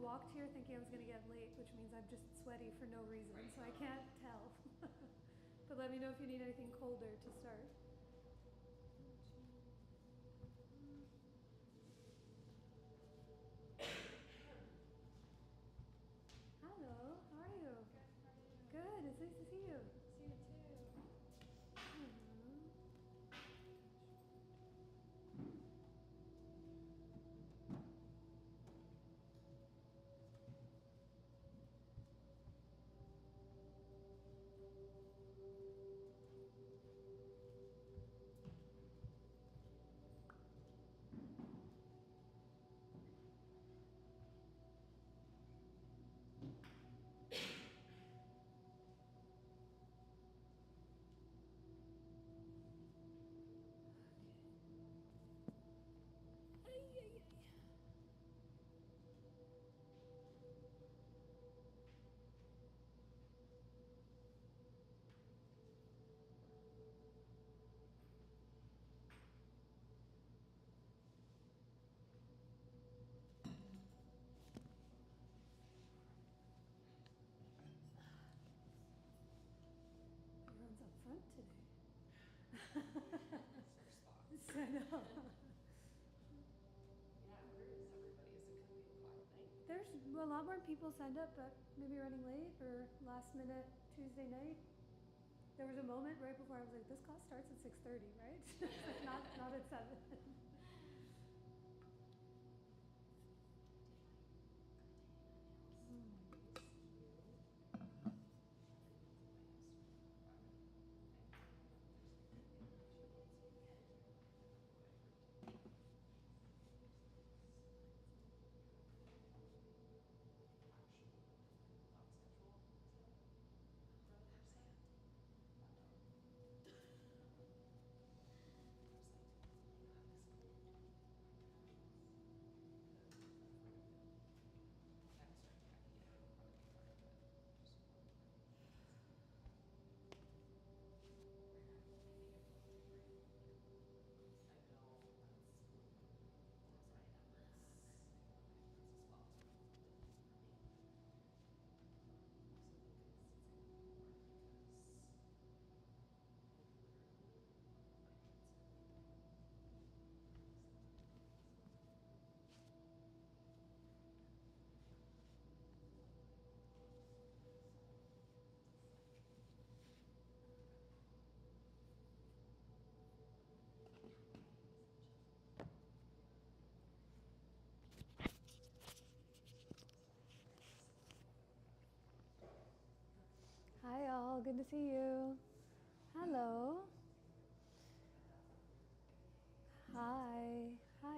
walked here thinking I was going to get late, which means I'm just sweaty for no reason, so I can't tell. But let me know if you need anything colder to start. Hello, how are you? Good, how are you? Good, it's nice to see you. See you too. Everyone's up front today. I know. Yeah, where is everybody? Is it going to be a quiet night? There's a lot more people signed up, but maybe running late or last minute Tuesday night. There was a moment right before I was like, this class starts at 6:30, right? Like not at 7. Hi all, good to see you. Hello. Hi. Hi.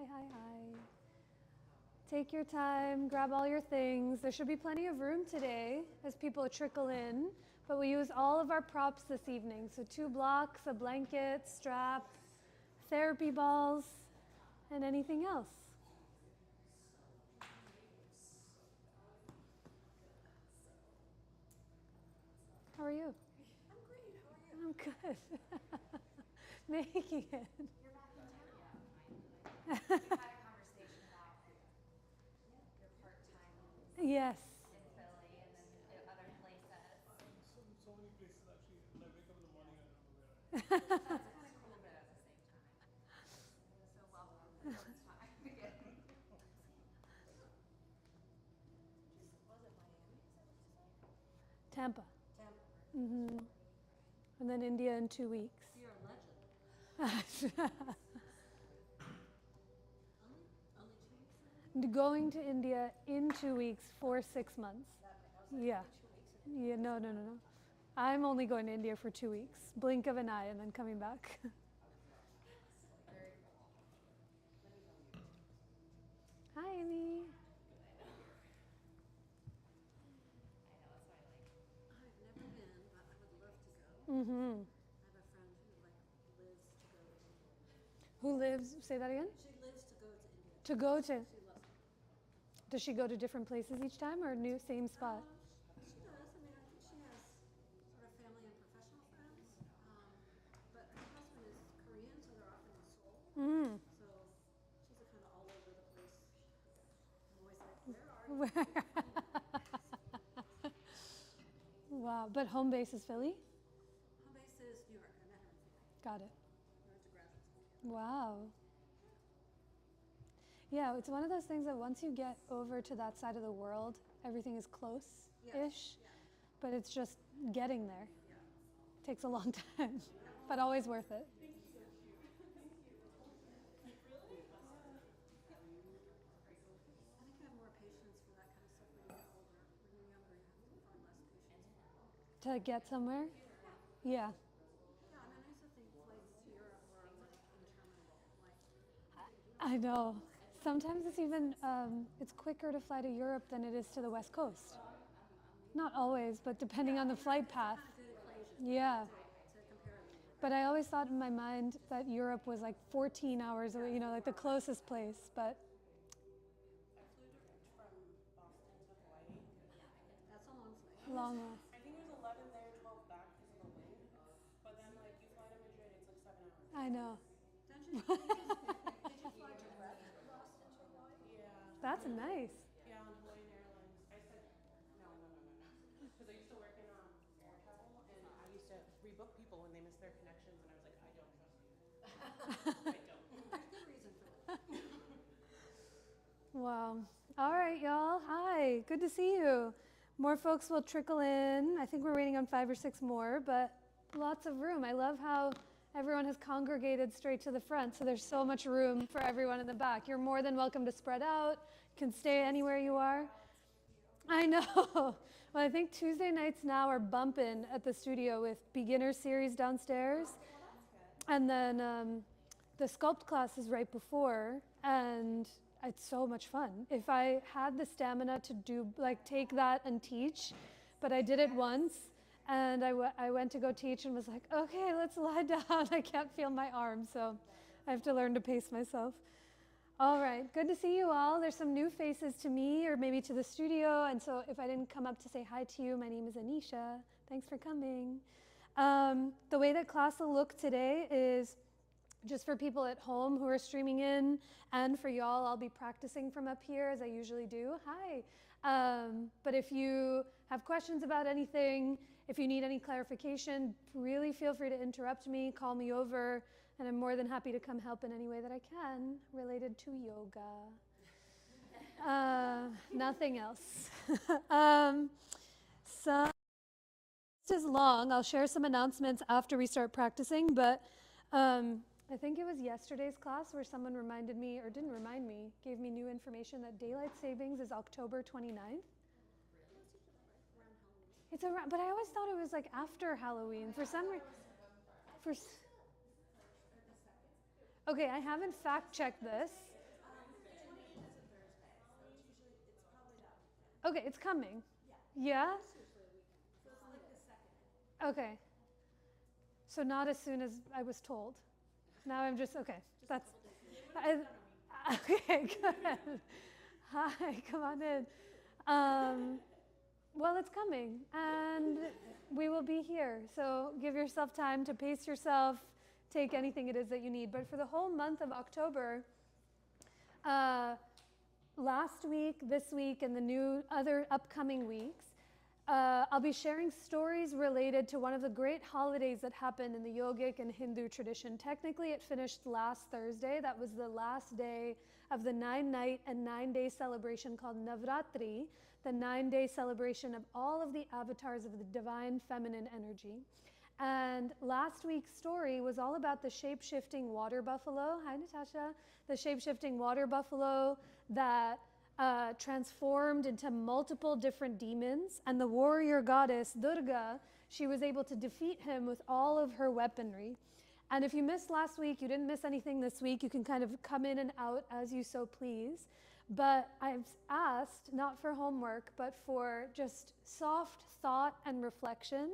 Take your time, grab all your things. There should be plenty of room today as people trickle in, but we use all of our props this evening. So 2 blocks, a blanket, strap, therapy balls, and anything else. How are you? I'm great. How are you? I'm good. Making it. You're back in town. We had a conversation about your part-time Yes. in Philly and then other places. So many places actually. When I wake up in the morning, I don't know where I am. That's kind of cool, but at the same time. So welcome the first time again. Was it Miami? Is that what you said? Tampa. Tampa. Mm-hmm. And then India in 2 weeks. You're a legend. Only 2 weeks? Going to India in 2 weeks for 6 months. Yeah. 2 weeks. Yeah, no. I'm only going to India for 2 weeks. Blink of an eye and then coming back. Very cool. Hi, Amy. I know, that's what I like. I've never been, but I would love to go. Mm-hmm. I have a friend who lives to go to India. Who lives, say that again? She lives to go to India. To go to, She loves it. does she go to different places each time or same spot? She does. I mean, I think she has sort of family and professional friends. But her husband is Korean, so they're often in Seoul. Mm. So she's a kind of all over the place. I'm always like, where are Wow, but home base is Philly? Home base is New York. I met her in Philly. Got it. We went to graduate school together. Wow. Yeah, it's one of those things that once you get over to that side of the world, everything is close-ish, Yes, yeah. but it's just getting there. Yeah. Takes a long time, but always worth it. I think you have more patience for that kind of stuff when you get older. When you're younger, you have far less patience for it. To get somewhere? Yeah. Yeah, I mean, I used to think flights to Europe were like interminable. Like, I know. Sometimes it's even, it's quicker to fly to Europe than it is to the West Coast. Not always, but depending on the flight path. kind of good equation Yeah. to compare it with. But I always thought in my mind that Europe was like 14 hours away, you know, like the closest place. But I flew direct from Boston to Hawaii. That's a long flight. long. I think it was 11 there, 12 back because of the wind. But then, like, you fly to Madrid, it's like 7 hours. I know. Did you fly direct from Boston to Hawaii? Yeah. That's nice. Yeah, on Hawaiian Airlines. I said, no. Because I used to work in air travel, and I used to rebook people when they miss their connections, and I was like, I don't trust you. I don't. There's good reason for that. Wow. All right, y'all. Hi. Good to see you. More folks will trickle in. I think we're waiting on 5 or 6 more, but lots of room. I love how everyone has congregated straight to the front, so there's so much room for everyone in the back. You're more than welcome to spread out. You can stay anywhere you are. I know. Well, I think Tuesday nights now are bumping at the studio with beginner series downstairs. And then the sculpt class is right before, and it's so much fun. If I had the stamina to do, like, take that and teach, but I did it once, and I went to go teach and was like, okay, let's lie down. I can't feel my arms, so I have to learn to pace myself. All right, good to see you all. There's some new faces to me or maybe to the studio, and so if I didn't come up to say hi to you, my name is Anisha. Thanks for coming. The way that class will look today is just for people at home who are streaming in, and for y'all, I'll be practicing from up here as I usually do. Hi. But if you have questions about anything, if you need any clarification, really feel free to interrupt me, call me over, and I'm more than happy to come help in any way that I can related to yoga. Nothing else. So this is long. I'll share some announcements after we start practicing, but I think it was yesterday's class where someone reminded me, or didn't remind me, gave me new information that daylight savings is October 29th. It's around, but I always thought it was like after Halloween for some reason. Okay, I haven't fact checked this. Okay, it's coming. Yeah? Okay. So not as soon as I was told. Now I'm just, okay, that's, okay, good. Hi, come on in. Well, it's coming, and we will be here. So give yourself time to pace yourself, take anything it is that you need. But for the whole month of October, last week, this week, and the new other upcoming weeks, I'll be sharing stories related to one of the great holidays that happened in the yogic and Hindu tradition. Technically, it finished last Thursday. That was the last day of the 9-night and 9-day celebration called Navratri, the 9-day celebration of all of the avatars of the divine feminine energy. And last week's story was all about the shape-shifting water buffalo. Hi, Natasha. The shape-shifting water buffalo that transformed into multiple different demons, and the warrior goddess Durga, she was able to defeat him with all of her weaponry. And if you missed last week, you didn't miss anything this week, you can kind of come in and out as you so please. But I've asked, not for homework, but for just soft thought and reflection,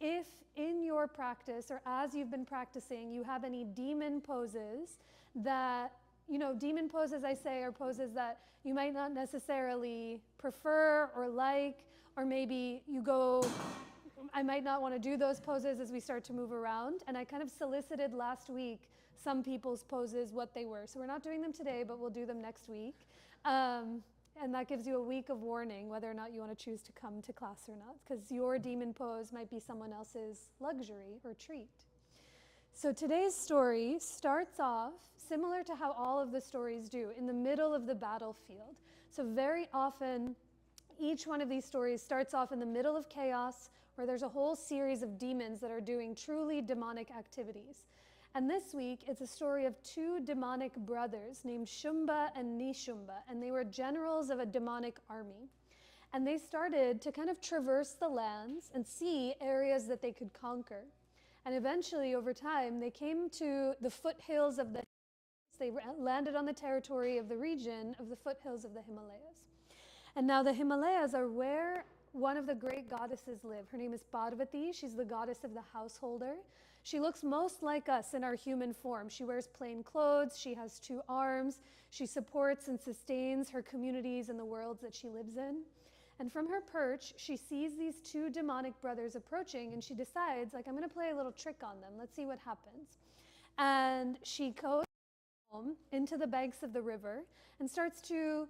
if in your practice or as you've been practicing, you have any demon poses that, you know, demon poses, I say, are poses that you might not necessarily prefer or like, or maybe you go, I might not want to do those poses as we start to move around. And I kind of solicited last week some people's poses, what they were. So we're not doing them today, but we'll do them next week. And that gives you a week of warning whether or not you want to choose to come to class or not, because your demon pose might be someone else's luxury or treat. So today's story starts off similar to how all of the stories do, in the middle of the battlefield. So very often, each one of these stories starts off in the middle of chaos, where there's a whole series of demons that are doing truly demonic activities. And this week, it's a story of two demonic brothers named Shumba and Nishumba, and they were generals of a demonic army. And they started to kind of traverse the lands and see areas that they could conquer. And eventually, over time, they came to the foothills of the Himalayas. They landed on the territory of the region of the foothills of the Himalayas. And now the Himalayas are where one of the great goddesses live. Her name is Parvati. She's the goddess of the householder. She looks most like us in our human form. She wears plain clothes. She has 2 arms. She supports and sustains her communities and the worlds that she lives in. And from her perch, she sees these 2 demonic brothers approaching, and she decides, like, I'm going to play a little trick on them. Let's see what happens. And she goes home into the banks of the river and starts to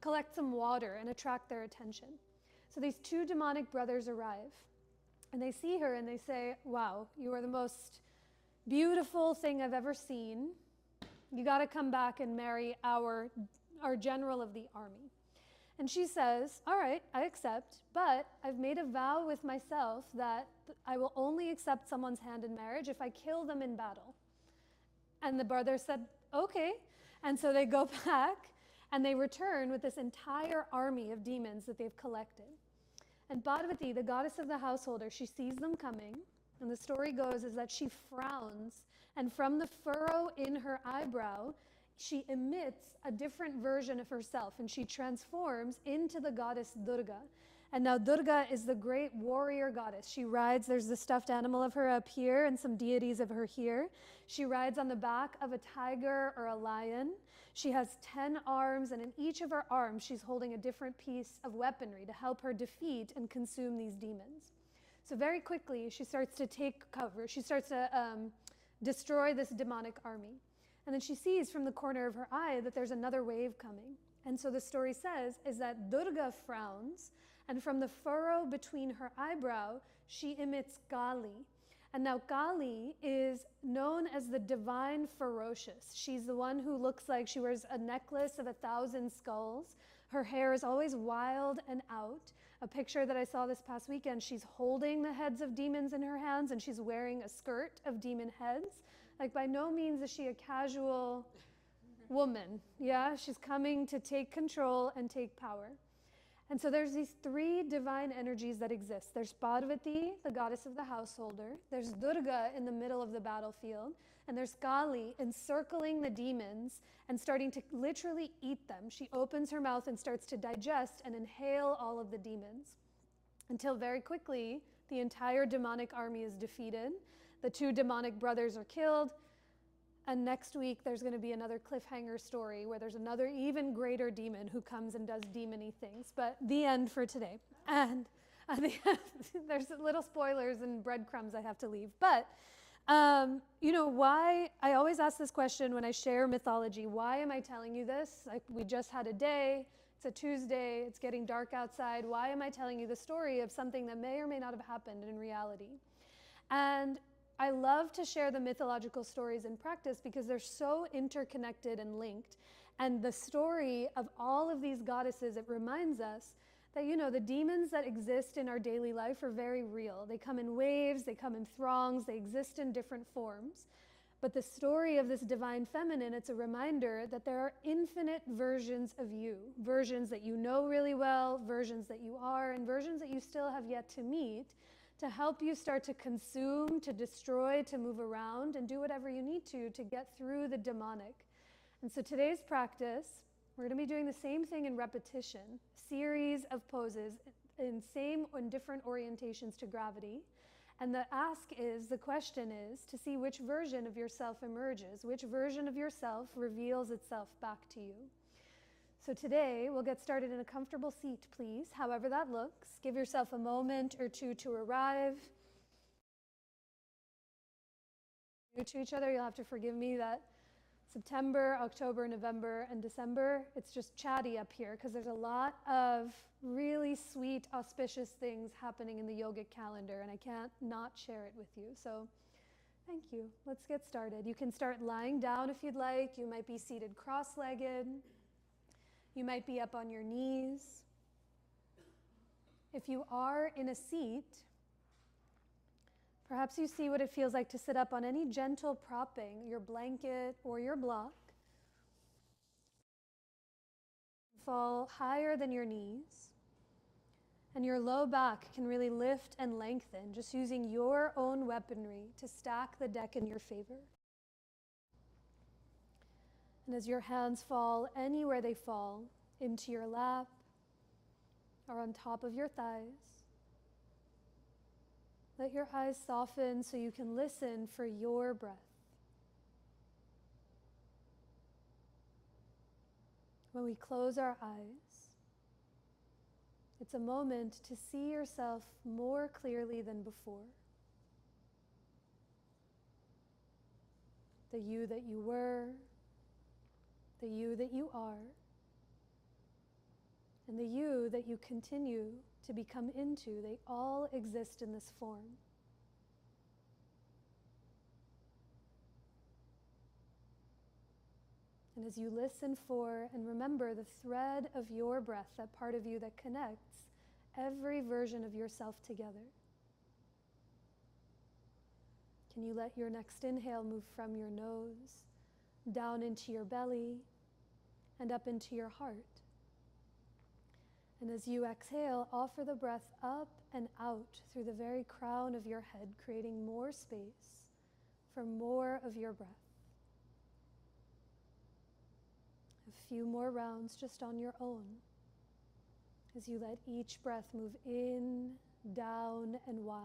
collect some water and attract their attention. So these 2 demonic brothers arrive, and they see her and they say, wow, you are the most beautiful thing I've ever seen. You got to come back and marry our general of the army. And she says, all right, I accept, but I've made a vow with myself that I will only accept someone's hand in marriage if I kill them in battle. And the brothers said, okay. And so they go back and they return with this entire army of demons that they've collected. And Parvati, the goddess of the householder, she sees them coming, and the story goes is that she frowns, and from the furrow in her eyebrow, she emits a different version of herself, and she transforms into the goddess Durga. And now Durga is the great warrior goddess. She rides, there's the stuffed animal of her up here and some deities of her here. She rides on the back of a tiger or a lion. She has 10 arms, and in each of her arms, she's holding a different piece of weaponry to help her defeat and consume these demons. So very quickly, she starts to take cover. She starts to destroy this demonic army. And then she sees from the corner of her eye that there's another wave coming. And so the story says is that Durga frowns, and from the furrow between her eyebrow, she emits Kali. And now Kali is known as the divine ferocious. She's the one who looks like she wears a necklace of 1,000 skulls. Her hair is always wild and out. A picture that I saw this past weekend, she's holding the heads of demons in her hands, and she's wearing a skirt of demon heads. Like, by no means is she a casual woman. Yeah, she's coming to take control and take power. And so there's these 3 divine energies that exist. There's Parvati, the goddess of the householder. There's Durga in the middle of the battlefield. And there's Kali encircling the demons and starting to literally eat them. She opens her mouth and starts to digest and inhale all of the demons, until very quickly the entire demonic army is defeated. The 2 demonic brothers are killed. And next week, there's going to be another cliffhanger story where there's another even greater demon who comes and does demon-y things. But the end for today. And there's little spoilers and breadcrumbs I have to leave. But, why? I always ask this question when I share mythology. Why am I telling you this? Like, we just had a day. It's a Tuesday. It's getting dark outside. Why am I telling you the story of something that may or may not have happened in reality? And I love to share the mythological stories in practice because they're so interconnected and linked. And the story of all of these goddesses, it reminds us that, the demons that exist in our daily life are very real. They come in waves, they come in throngs, they exist in different forms. But the story of this divine feminine, it's a reminder that there are infinite versions of you, versions that you know really well, versions that you are, and versions that you still have yet to meet, to help you start to consume, to destroy, to move around, and do whatever you need to get through the demonic. And so today's practice, we're going to be doing the same thing in repetition, series of poses in same and different orientations to gravity. And the question is to see which version of yourself emerges, which version of yourself reveals itself back to you. So today, we'll get started in a comfortable seat, please, however that looks. Give yourself a moment or 2 to arrive. New to each other, you'll have to forgive me that September, October, November, and December, it's just chatty up here because there's a lot of really sweet, auspicious things happening in the yogic calendar, and I can't not share it with you. So thank you. Let's get started. You can start lying down if you'd like. You might be seated cross-legged. You might be up on your knees. If you are in a seat, perhaps you see what it feels like to sit up on any gentle propping, your blanket or your block. Fall higher than your knees. And your low back can really lift and lengthen, just using your own weaponry to stack the deck in your favor. And as your hands fall anywhere they fall, into your lap or on top of your thighs, let your eyes soften so you can listen for your breath. When we close our eyes, it's a moment to see yourself more clearly than before. The you that you were, the you that you are, and the you that you continue to become into, they all exist in this form. And as you listen for and remember the thread of your breath, that part of you that connects every version of yourself together, can you let your next inhale move from your nose down into your belly and up into your heart? And as you exhale, offer the breath up and out through the very crown of your head, creating more space for more of your breath. A few more rounds just on your own as you let each breath move in, down, and wide.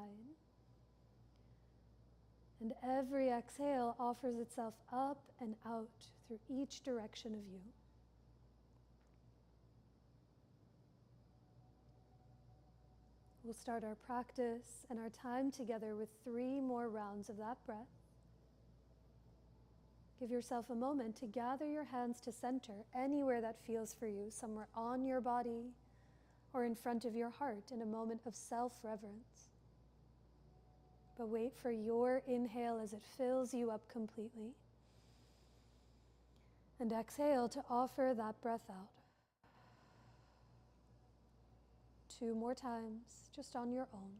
And every exhale offers itself up and out through each direction of you. We'll start our practice and our time together with 3 more rounds of that breath. Give yourself a moment to gather your hands to center anywhere that feels for you, somewhere on your body or in front of your heart, in a moment of self-reverence. But wait for your inhale as it fills you up completely. And exhale to offer that breath out. 2 more times, just on your own.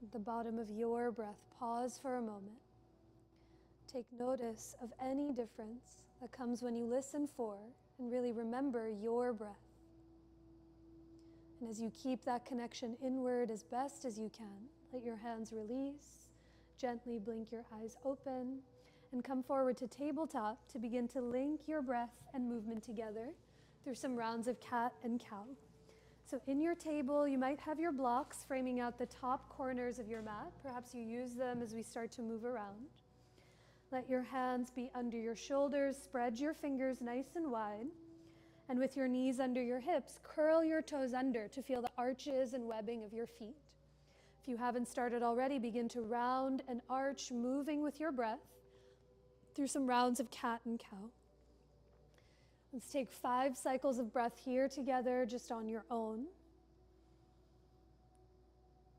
At the bottom of your breath, pause for a moment. Take notice of any difference that comes when you listen for and really remember your breath. And as you keep that connection inward as best as you can, let your hands release, gently blink your eyes open, and come forward to tabletop to begin to link your breath and movement together through some rounds of cat and cow. So in your table, you might have your blocks framing out the top corners of your mat. Perhaps you use them as we start to move around. Let your hands be under your shoulders, spread your fingers nice and wide. And with your knees under your hips, curl your toes under to feel the arches and webbing of your feet. If you haven't started already, begin to round and arch, moving with your breath through some rounds of cat and cow. Let's take 5 cycles of breath here together, just on your own.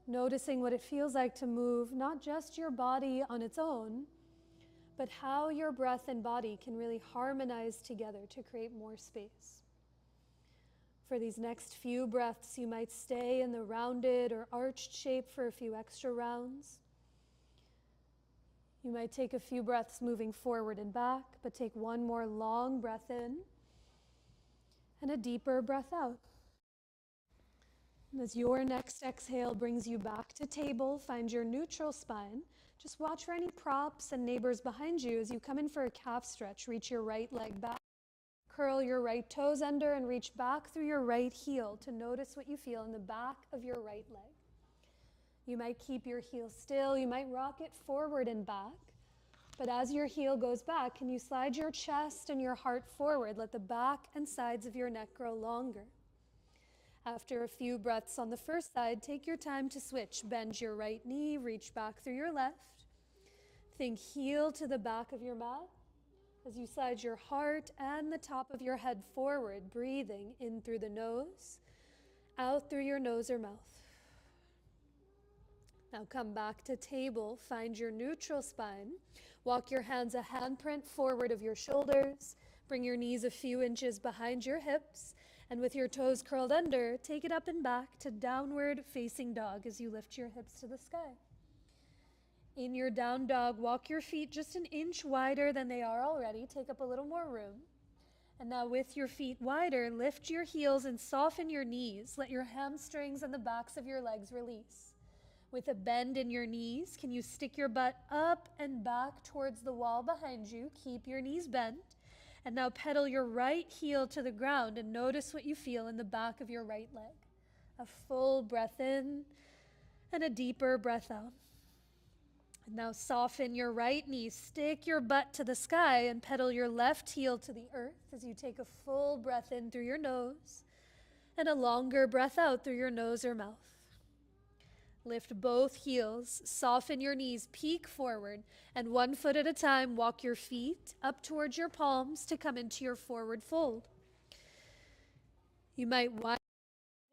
Noticing what it feels like to move not just your body on its own, but how your breath and body can really harmonize together to create more space. For these next few breaths, you might stay in the rounded or arched shape for a few extra rounds. You might take a few breaths moving forward and back, but take one more long breath in and a deeper breath out. And as your next exhale brings you back to table, find your neutral spine. Just watch for any props and neighbors behind you as you come in for a calf stretch. Reach your right leg back. Curl your right toes under and reach back through your right heel to notice what you feel in the back of your right leg. You might keep your heel still. You might rock it forward and back. But as your heel goes back, can you slide your chest and your heart forward? Let the back and sides of your neck grow longer. After a few breaths on the first side, take your time to switch. Bend your right knee, reach back through your left. Think heel to the back of your mat as you slide your heart and the top of your head forward, breathing in through the nose, out through your nose or mouth. Now come back to table, find your neutral spine. Walk your hands a handprint forward of your shoulders. Bring your knees a few inches behind your hips. And with your toes curled under, take it up and back to downward facing dog as you lift your hips to the sky. In your down dog, walk your feet just an inch wider than they are already. Take up a little more room. And now with your feet wider, lift your heels and soften your knees. Let your hamstrings and the backs of your legs release. With a bend in your knees, can you stick your butt up and back towards the wall behind you? Keep your knees bent. And now pedal your right heel to the ground and notice what you feel in the back of your right leg. A full breath in and a deeper breath out. And now soften your right knee, stick your butt to the sky and pedal your left heel to the earth as you take a full breath in through your nose and a longer breath out through your nose or mouth. Lift both heels, soften your knees, peek forward, and 1 foot at a time, walk your feet up towards your palms to come into your forward fold. You might widen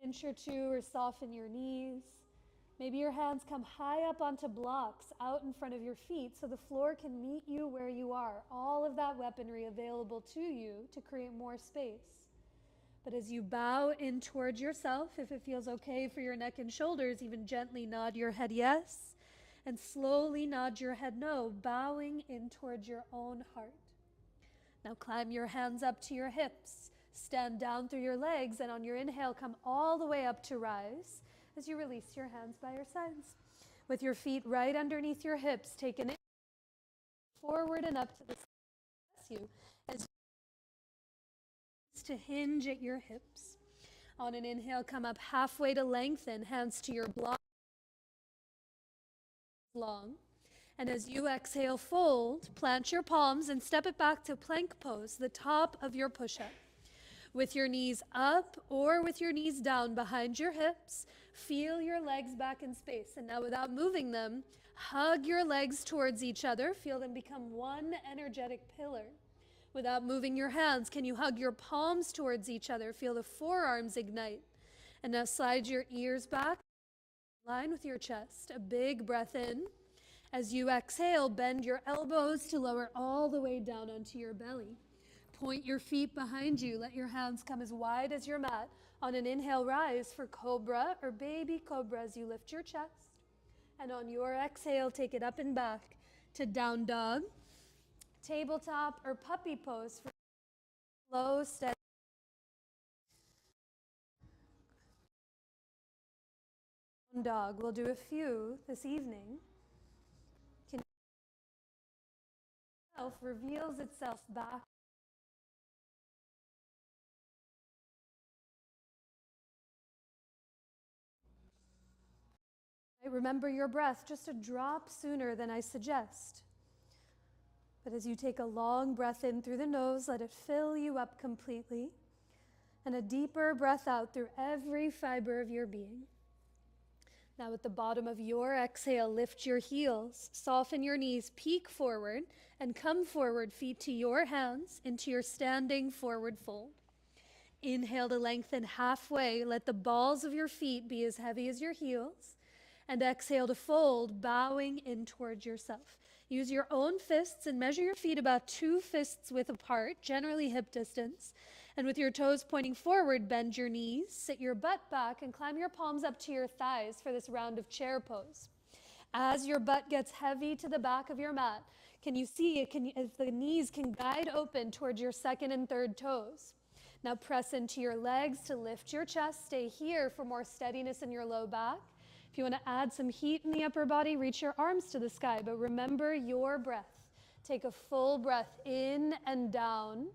an inch or two or soften your knees. Maybe your hands come high up onto blocks out in front of your feet so the floor can meet you where you are. All of that weaponry available to you to create more space. But as you bow in towards yourself, if it feels okay for your neck and shoulders, even gently nod your head yes, and slowly nod your head no, bowing in towards your own heart. Now climb your hands up to your hips, stand down through your legs, and on your inhale, come all the way up to rise as you release your hands by your sides. With your feet right underneath your hips, take an inhale forward and up to the side. You as to hinge at your hips. On an inhale, come up halfway to lengthen, hands to your block long. And as you exhale, fold, plant your palms and step it back to plank pose, the top of your push-up. With your knees up or with your knees down behind your hips, feel your legs back in space. And now without moving them, hug your legs towards each other. Feel them become one energetic pillar. Without moving your hands, can you hug your palms towards each other? Feel the forearms ignite. And now slide your ears back, in line with your chest. A big breath in. As you exhale, bend your elbows to lower all the way down onto your belly. Point your feet behind you. Let your hands come as wide as your mat. On an inhale, rise for cobra or baby cobra as you lift your chest. And on your exhale, take it up and back to down dog, tabletop, or puppy pose for slow, steady. Down dog. We'll do a few this evening. Reveals itself back. Remember your breath just a drop sooner than I suggest. But as you take a long breath in through the nose, let it fill you up completely. And a deeper breath out through every fiber of your being. Now at the bottom of your exhale, lift your heels, soften your knees, peek forward, and come forward, feet to your hands, into your standing forward fold. Inhale to lengthen halfway. Let the balls of your feet be as heavy as your heels. And exhale to fold, bowing in towards yourself. Use your own fists and measure your feet about 2 fists width apart, generally hip distance. And with your toes pointing forward, bend your knees, sit your butt back, and climb your palms up to your thighs for this round of chair pose. As your butt gets heavy to the back of your mat, can you see if the knees can guide open towards your second and third toes? Now press into your legs to lift your chest. Stay here for more steadiness in your low back. If you want to add some heat in the upper body, reach your arms to the sky, but remember your breath. Take a full breath in and down.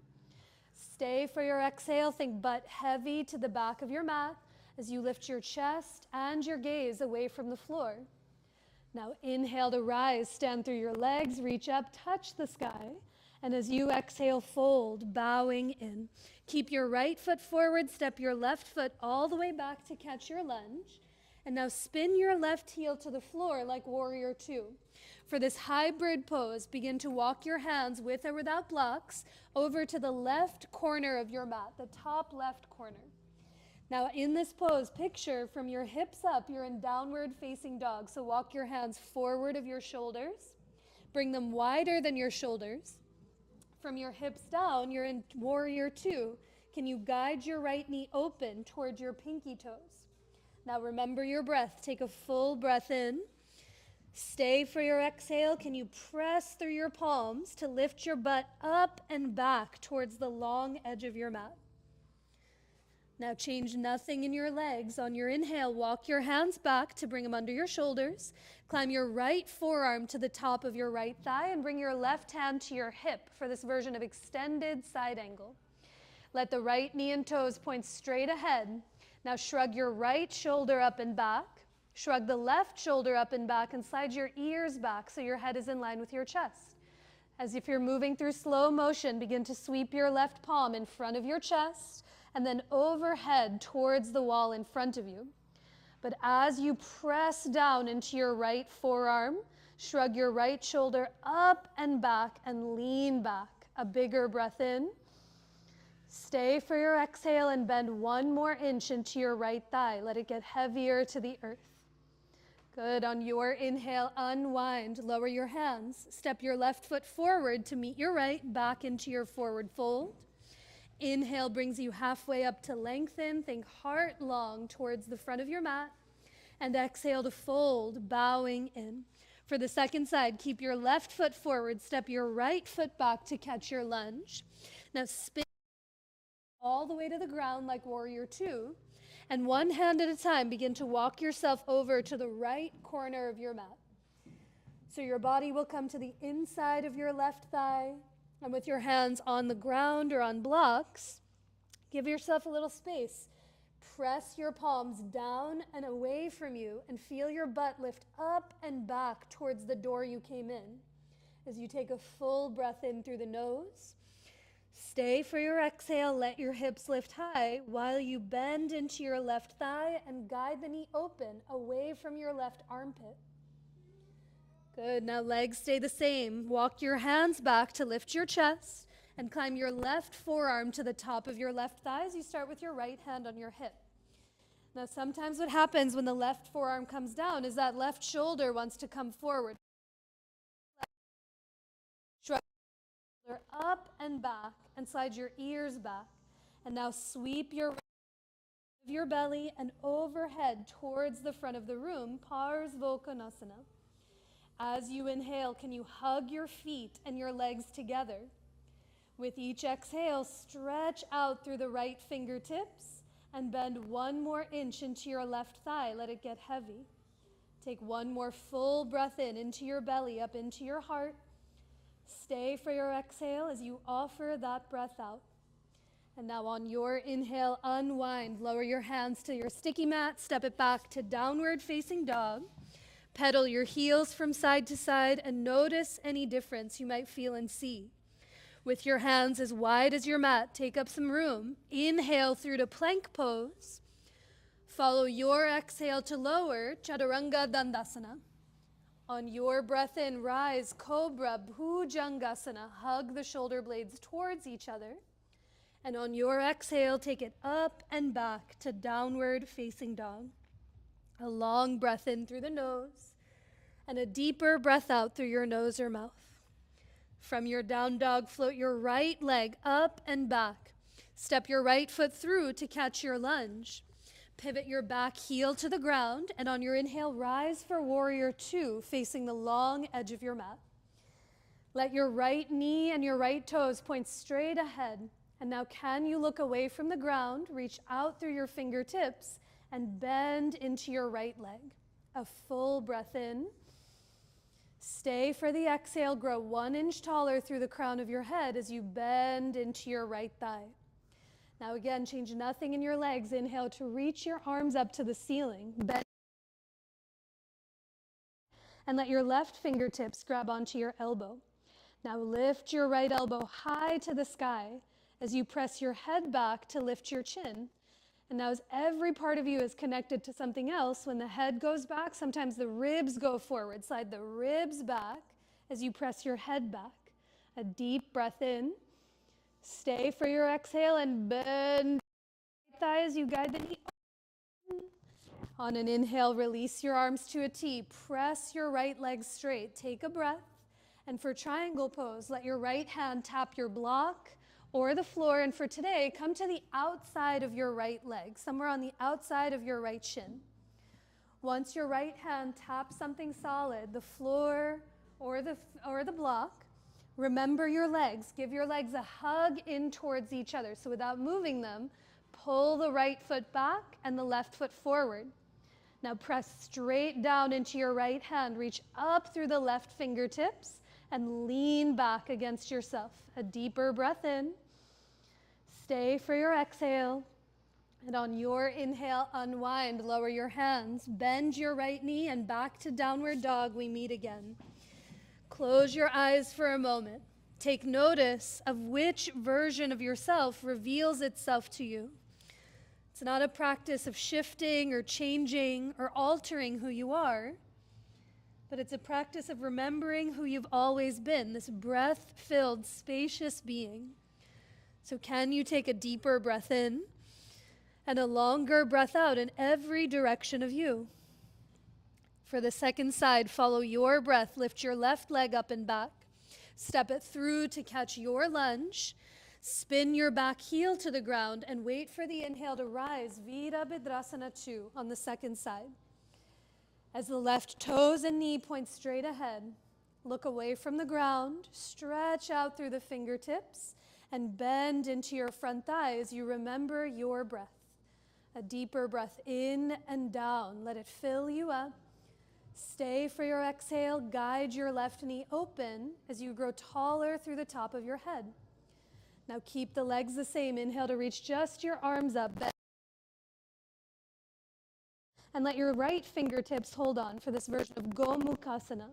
Stay for your exhale. Think butt heavy to the back of your mat as you lift your chest and your gaze away from the floor. Now inhale to rise, stand through your legs, reach up, touch the sky. And as you exhale, fold, bowing in. Keep your right foot forward, step your left foot all the way back to catch your lunge. And now spin your left heel to the floor like warrior two. For this hybrid pose, begin to walk your hands with or without blocks over to the left corner of your mat, the top left corner. Now in this pose, picture from your hips up, you're in downward facing dog. So walk your hands forward of your shoulders, bring them wider than your shoulders. From your hips down, you're in warrior two. Can you guide your right knee open towards your pinky toes? Now remember your breath. Take a full breath in. Stay for your exhale. Can you press through your palms to lift your butt up and back towards the long edge of your mat? Now change nothing in your legs. On your inhale, walk your hands back to bring them under your shoulders. Climb your right forearm to the top of your right thigh and bring your left hand to your hip for this version of extended side angle. Let the right knee and toes point straight ahead. Now shrug your right shoulder up and back. Shrug the left shoulder up and back and slide your ears back so your head is in line with your chest. As if you're moving through slow motion, begin to sweep your left palm in front of your chest and then overhead towards the wall in front of you. But as you press down into your right forearm, shrug your right shoulder up and back and lean back. A bigger breath in. Stay for your exhale and bend 1 more inch into your right thigh. Let it get heavier to the earth. Good. On your inhale, unwind. Lower your hands. Step your left foot forward to meet your right, back into your forward fold. Inhale brings you halfway up to lengthen. Think heart long towards the front of your mat. And exhale to fold, bowing in. For the second side, keep your left foot forward. Step your right foot back to catch your lunge. Now spin all the way to the ground like warrior two. And one hand at a time, begin to walk yourself over to the right corner of your mat. So your body will come to the inside of your left thigh. And with your hands on the ground or on blocks, give yourself a little space. Press your palms down and away from you and feel your butt lift up and back towards the door you came in. As you take a full breath in through the nose, stay for your exhale, let your hips lift high while you bend into your left thigh and guide the knee open away from your left armpit. Good, now legs stay the same. Walk your hands back to lift your chest and climb your left forearm to the top of your left thigh as you start with your right hand on your hip. Now sometimes what happens when the left forearm comes down is that left shoulder wants to come forward. Shrug your shoulder up and back and slide your ears back. And now sweep your belly and overhead towards the front of the room, Parsvottanasana. As you inhale, can you hug your feet and your legs together? With each exhale, stretch out through the right fingertips and bend 1 more inch into your left thigh. Let it get heavy. Take 1 more full breath in into your belly, up into your heart. Stay for your exhale as you offer that breath out. And now on your inhale, unwind. Lower your hands to your sticky mat. Step it back to downward facing dog. Pedal your heels from side to side and notice any difference you might feel and see. With your hands as wide as your mat, take up some room. Inhale through to plank pose. Follow your exhale to lower, Chaturanga Dandasana. On your breath in, rise, Cobra, Bhujangasana. Hug the shoulder blades towards each other. And on your exhale, take it up and back to downward facing dog. A long breath in through the nose and a deeper breath out through your nose or mouth. From your down dog, float your right leg up and back. Step your right foot through to catch your lunge. Pivot your back heel to the ground, and on your inhale, rise for warrior two, facing the long edge of your mat. Let your right knee and your right toes point straight ahead. And now can you look away from the ground, reach out through your fingertips, and bend into your right leg. A full breath in. Stay for the exhale. Grow 1 inch taller through the crown of your head as you bend into your right thigh. Now again, change nothing in your legs. Inhale to reach your arms up to the ceiling. Bend. and let your left fingertips grab onto your elbow. Now lift your right elbow high to the sky as you press your head back to lift your chin. And now as every part of you is connected to something else, when the head goes back, sometimes the ribs go forward. Slide the ribs back as you press your head back. A deep breath in. Stay for your exhale and bend your thigh as you guide the knee. On an inhale, release your arms to a T. Press your right leg straight. Take a breath. And for triangle pose, let your right hand tap your block or the floor. And for today, come to the outside of your right leg, somewhere on the outside of your right shin. Once your right hand taps something solid, the floor or the block, remember your legs. Give your legs a hug in towards each other. So without moving them, pull the right foot back and the left foot forward. Now press straight down into your right hand. Reach up through the left fingertips and lean back against yourself. A deeper breath in. Stay for your exhale. And on your inhale, unwind. Lower your hands. Bend your right knee and back to downward dog. We meet again. Close your eyes for a moment. Take notice of which version of yourself reveals itself to you. It's not a practice of shifting or changing or altering who you are, but it's a practice of remembering who you've always been, this breath-filled, spacious being. So can you take a deeper breath in and a longer breath out in every direction of you? For the second side, follow your breath. Lift your left leg up and back. Step it through to catch your lunge. Spin your back heel to the ground and wait for the inhale to rise. Virabhadrasana 2 on the second side. As the left toes and knee point straight ahead, look away from the ground, stretch out through the fingertips, and bend into your front thigh as you remember your breath. A deeper breath in and down. Let it fill you up. Stay for your exhale. Guide your left knee open as you grow taller through the top of your head. Now keep the legs the same. Inhale to reach just your arms up. And let your right fingertips hold on for this version of Gomukhasana.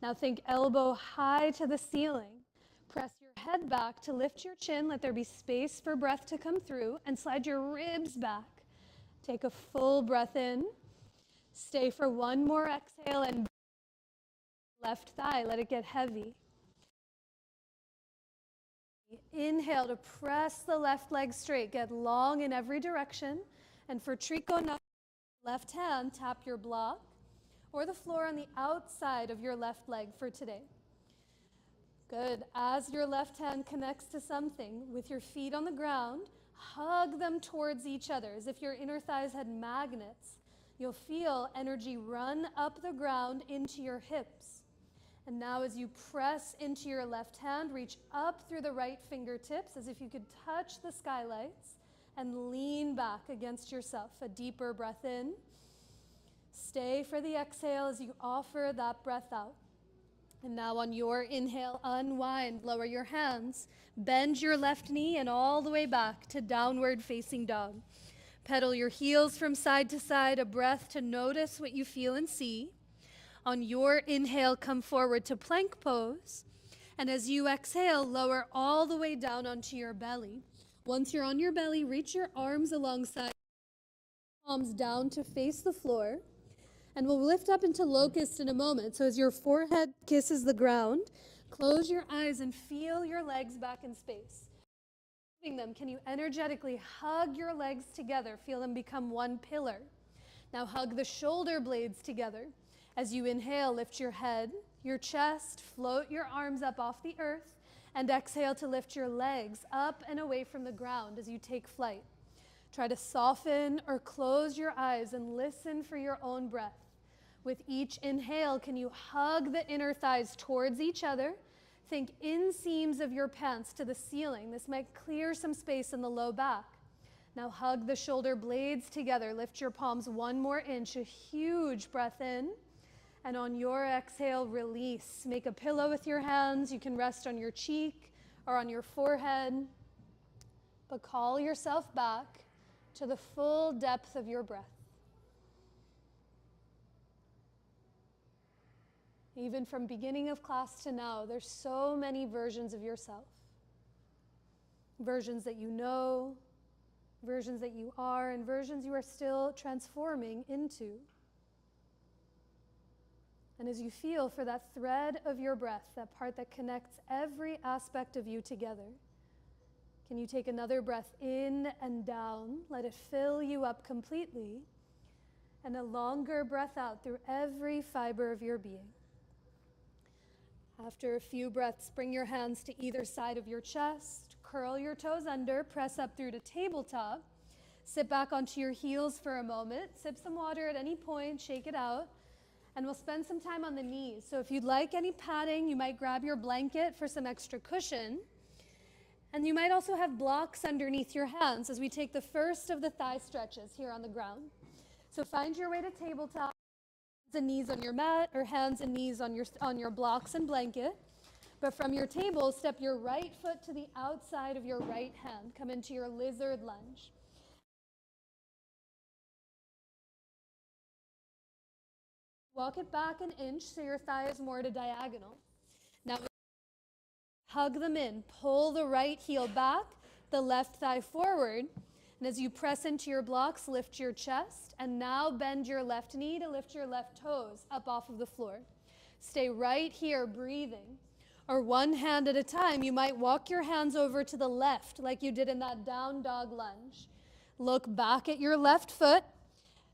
Now think elbow high to the ceiling. Press your head back to lift your chin. Let there be space for breath to come through. And slide your ribs back. Take a full breath in. Stay for one more exhale and left thigh. Let it get heavy. Inhale to press the left leg straight. Get long in every direction. And for Trikonasana, left hand, tap your block or the floor on the outside of your left leg for today. Good. As your left hand connects to something with your feet on the ground, hug them towards each other as if your inner thighs had magnets. You'll feel energy run up the ground into your hips. And now as you press into your left hand, reach up through the right fingertips as if you could touch the skylights and lean back against yourself. A deeper breath in. Stay for the exhale as you offer that breath out. And now on your inhale, unwind, lower your hands, bend your left knee and all the way back to downward facing dog. Pedal your heels from side to side, a breath to notice what you feel and see. On your inhale, come forward to plank pose. And as you exhale, lower all the way down onto your belly. Once you're on your belly, reach your arms alongside, palms down to face the floor. And we'll lift up into locust in a moment. So as your forehead kisses the ground, close your eyes and feel your legs back in space. Moving them, can you energetically hug your legs together? Feel them become one pillar. Now hug the shoulder blades together. As you inhale, lift your head, your chest, float your arms up off the earth, and exhale to lift your legs up and away from the ground as you take flight. Try to soften or close your eyes and listen for your own breath. With each inhale, can you hug the inner thighs towards each other? Think inseams of your pants to the ceiling. This might clear some space in the low back. Now hug the shoulder blades together. Lift your palms one more inch, a huge breath in. And on your exhale, release. Make a pillow with your hands. You can rest on your cheek or on your forehead. But call yourself back to the full depth of your breath. Even from beginning of class to now, there's so many versions of yourself. Versions that you know, versions that you are, and versions you are still transforming into. And as you feel for that thread of your breath, that part that connects every aspect of you together, can you take another breath in and down, let it fill you up completely, and a longer breath out through every fiber of your being. After a few breaths, bring your hands to either side of your chest, curl your toes under, press up through to tabletop, sit back onto your heels for a moment, sip some water at any point, shake it out, and we'll spend some time on the knees. So if you'd like any padding, you might grab your blanket for some extra cushion. And you might also have blocks underneath your hands as we take the first of the thigh stretches here on the ground. So find your way to tabletop, hands and knees on your mat, or hands and knees on your blocks and blanket. But from your table, step your right foot to the outside of your right hand. Come into your lizard lunge. Walk it back an inch so your thigh is more at a diagonal. Now hug them in. Pull the right heel back, the left thigh forward. And as you press into your blocks, lift your chest. And now bend your left knee to lift your left toes up off of the floor. Stay right here, breathing. Or one hand at a time, you might walk your hands over to the left like you did in that down dog lunge. Look back at your left foot.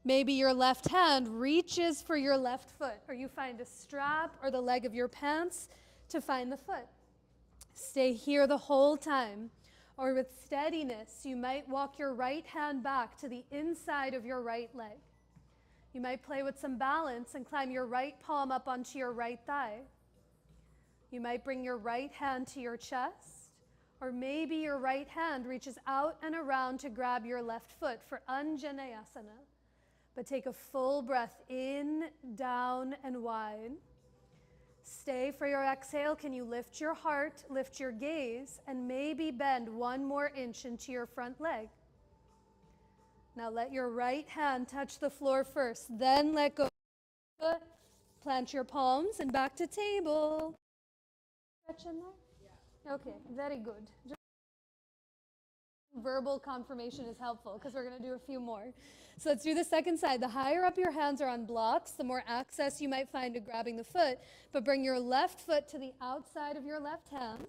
Maybe your left hand reaches for your left foot, or you find a strap or the leg of your pants to find the foot. Stay here the whole time. Or with steadiness, you might walk your right hand back to the inside of your right leg. You might play with some balance and climb your right palm up onto your right thigh. You might bring your right hand to your chest, or maybe your right hand reaches out and around to grab your left foot for Anjaneyasana. But take a full breath in, down, and wide. Stay for your exhale. Can you lift your heart, lift your gaze, and maybe bend one more inch into your front leg? Now let your right hand touch the floor first, then let go. Plant your palms and back to table. Stretch in there? Yeah. Okay, very good. Just verbal confirmation is helpful because we're going to do a few more. So let's do the second side. The higher up your hands are on blocks, the more access you might find to grabbing the foot. But bring your left foot to the outside of your left hand.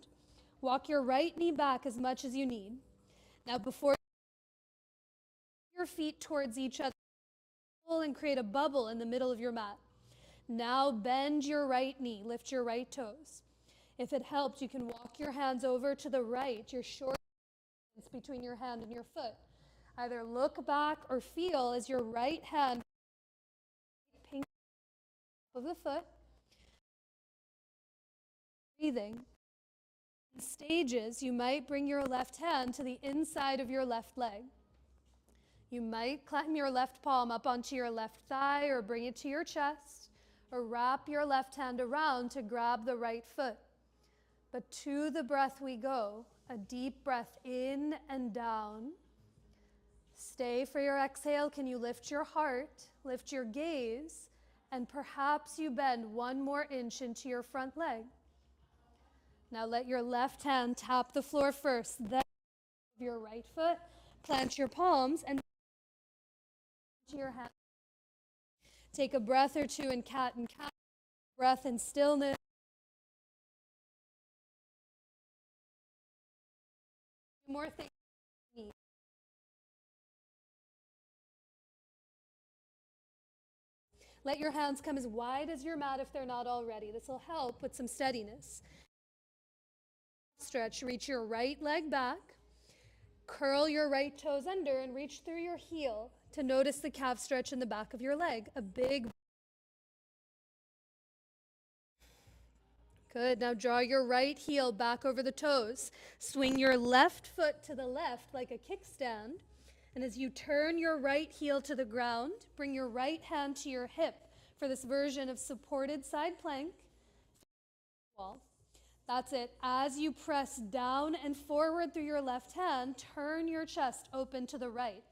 Walk your right knee back as much as you need. Now before your feet towards each other, pull and create a bubble in the middle of your mat. Now bend your right knee, lift your right toes. If it helps, you can walk your hands over to the right, your short distance between your hand and your foot. Either look back or feel as your right hand pings of the foot. Breathing. In stages, you might bring your left hand to the inside of your left leg. You might climb your left palm up onto your left thigh or bring it to your chest, or wrap your left hand around to grab the right foot. But to the breath we go, a deep breath in and down. Stay for your exhale. Can you lift your heart, lift your gaze, and perhaps you bend one more inch into your front leg. Now let your left hand tap the floor first, then your right foot, plant your palms, and to your hand. Take a breath or two in cat and cow, breath in stillness. More things. Let your hands come as wide as your mat if they're not already. This will help with some steadiness. Stretch, reach your right leg back. Curl your right toes under and reach through your heel to notice the calf stretch in the back of your leg. A big. Good. Now draw your right heel back over the toes. Swing your left foot to the left like a kickstand. And as you turn your right heel to the ground, bring your right hand to your hip for this version of supported side plank. That's it. As you press down and forward through your left hand, turn your chest open to the right.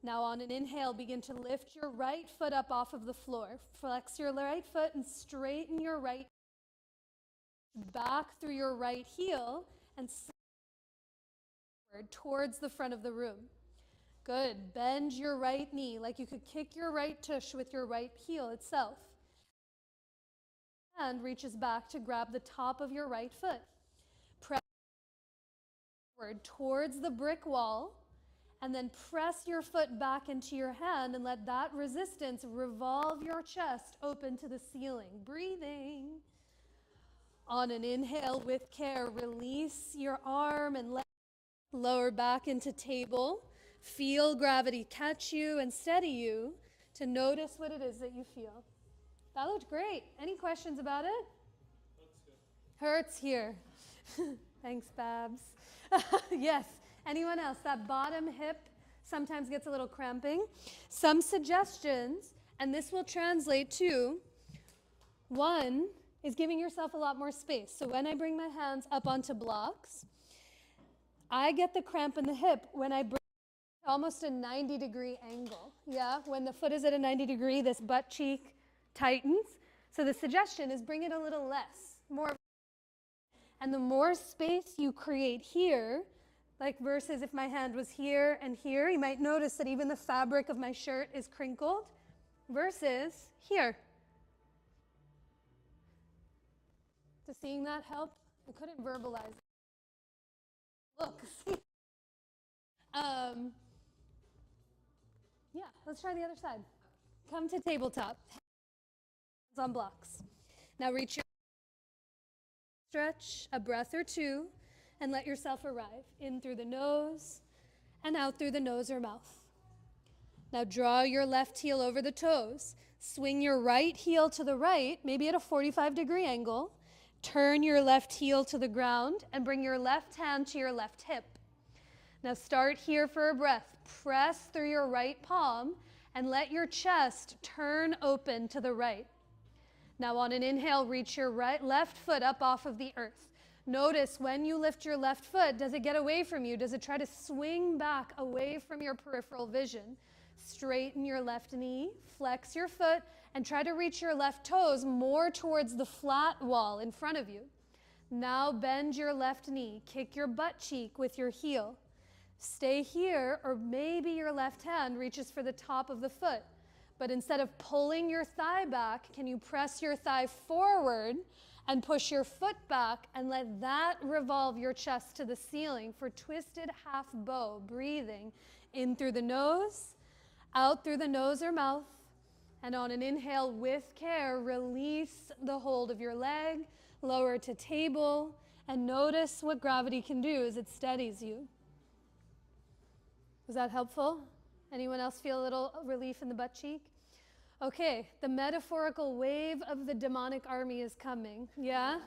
Now on an inhale, begin to lift your right foot up off of the floor. Flex your right foot and straighten your right back through your right heel and forward towards the front of the room. Good. Bend your right knee like you could kick your right tush with your right heel itself. Hand reaches back to grab the top of your right foot. Press forward towards the brick wall, and then press your foot back into your hand and let that resistance revolve your chest open to the ceiling. Breathing. On an inhale with care, release your arm and leg, lower back into table. Feel gravity catch you and steady you to notice what it is that you feel. That looked great. Any questions about it? Hurts here. Thanks, Babs. Yes. Anyone else? That bottom hip sometimes gets a little cramping. Some suggestions, and this will translate to, one is giving yourself a lot more space. So when I bring my hands up onto blocks, I get the cramp in the hip when I bring almost a 90-degree angle. Yeah, when the foot is at a 90 degree, this butt cheek tightens. So the suggestion is bring it a little less, more. And the more space you create here, like versus if my hand was here and here, you might notice that even the fabric of my shirt is crinkled versus here. Does seeing that help? I couldn't verbalize it. Look, see? Yeah, let's try the other side. Come to tabletop. Hands on blocks. Now reach your stretch, a breath or two, and let yourself arrive in through the nose and out through the nose or mouth. Now draw your left heel over the toes. Swing your right heel to the right, maybe at a 45-degree angle. Turn your left heel to the ground and bring your left hand to your left hip. Now start here for a breath. Press through your right palm and let your chest turn open to the right. Now on an inhale, reach your left foot up off of the earth. Notice when you lift your left foot, does it get away from you? Does it try to swing back away from your peripheral vision? Straighten your left knee, flex your foot, and try to reach your left toes more towards the flat wall in front of you. Now bend your left knee, kick your butt cheek with your heel. Stay here, or maybe your left hand reaches for the top of the foot. But instead of pulling your thigh back, can you press your thigh forward and push your foot back and let that revolve your chest to the ceiling for twisted half bow, breathing in through the nose, out through the nose or mouth, and on an inhale with care, release the hold of your leg, lower to table, and notice what gravity can do as it steadies you. Was that helpful? Anyone else feel a little relief in the butt cheek? Okay, the metaphorical wave of the demonic army is coming, yeah?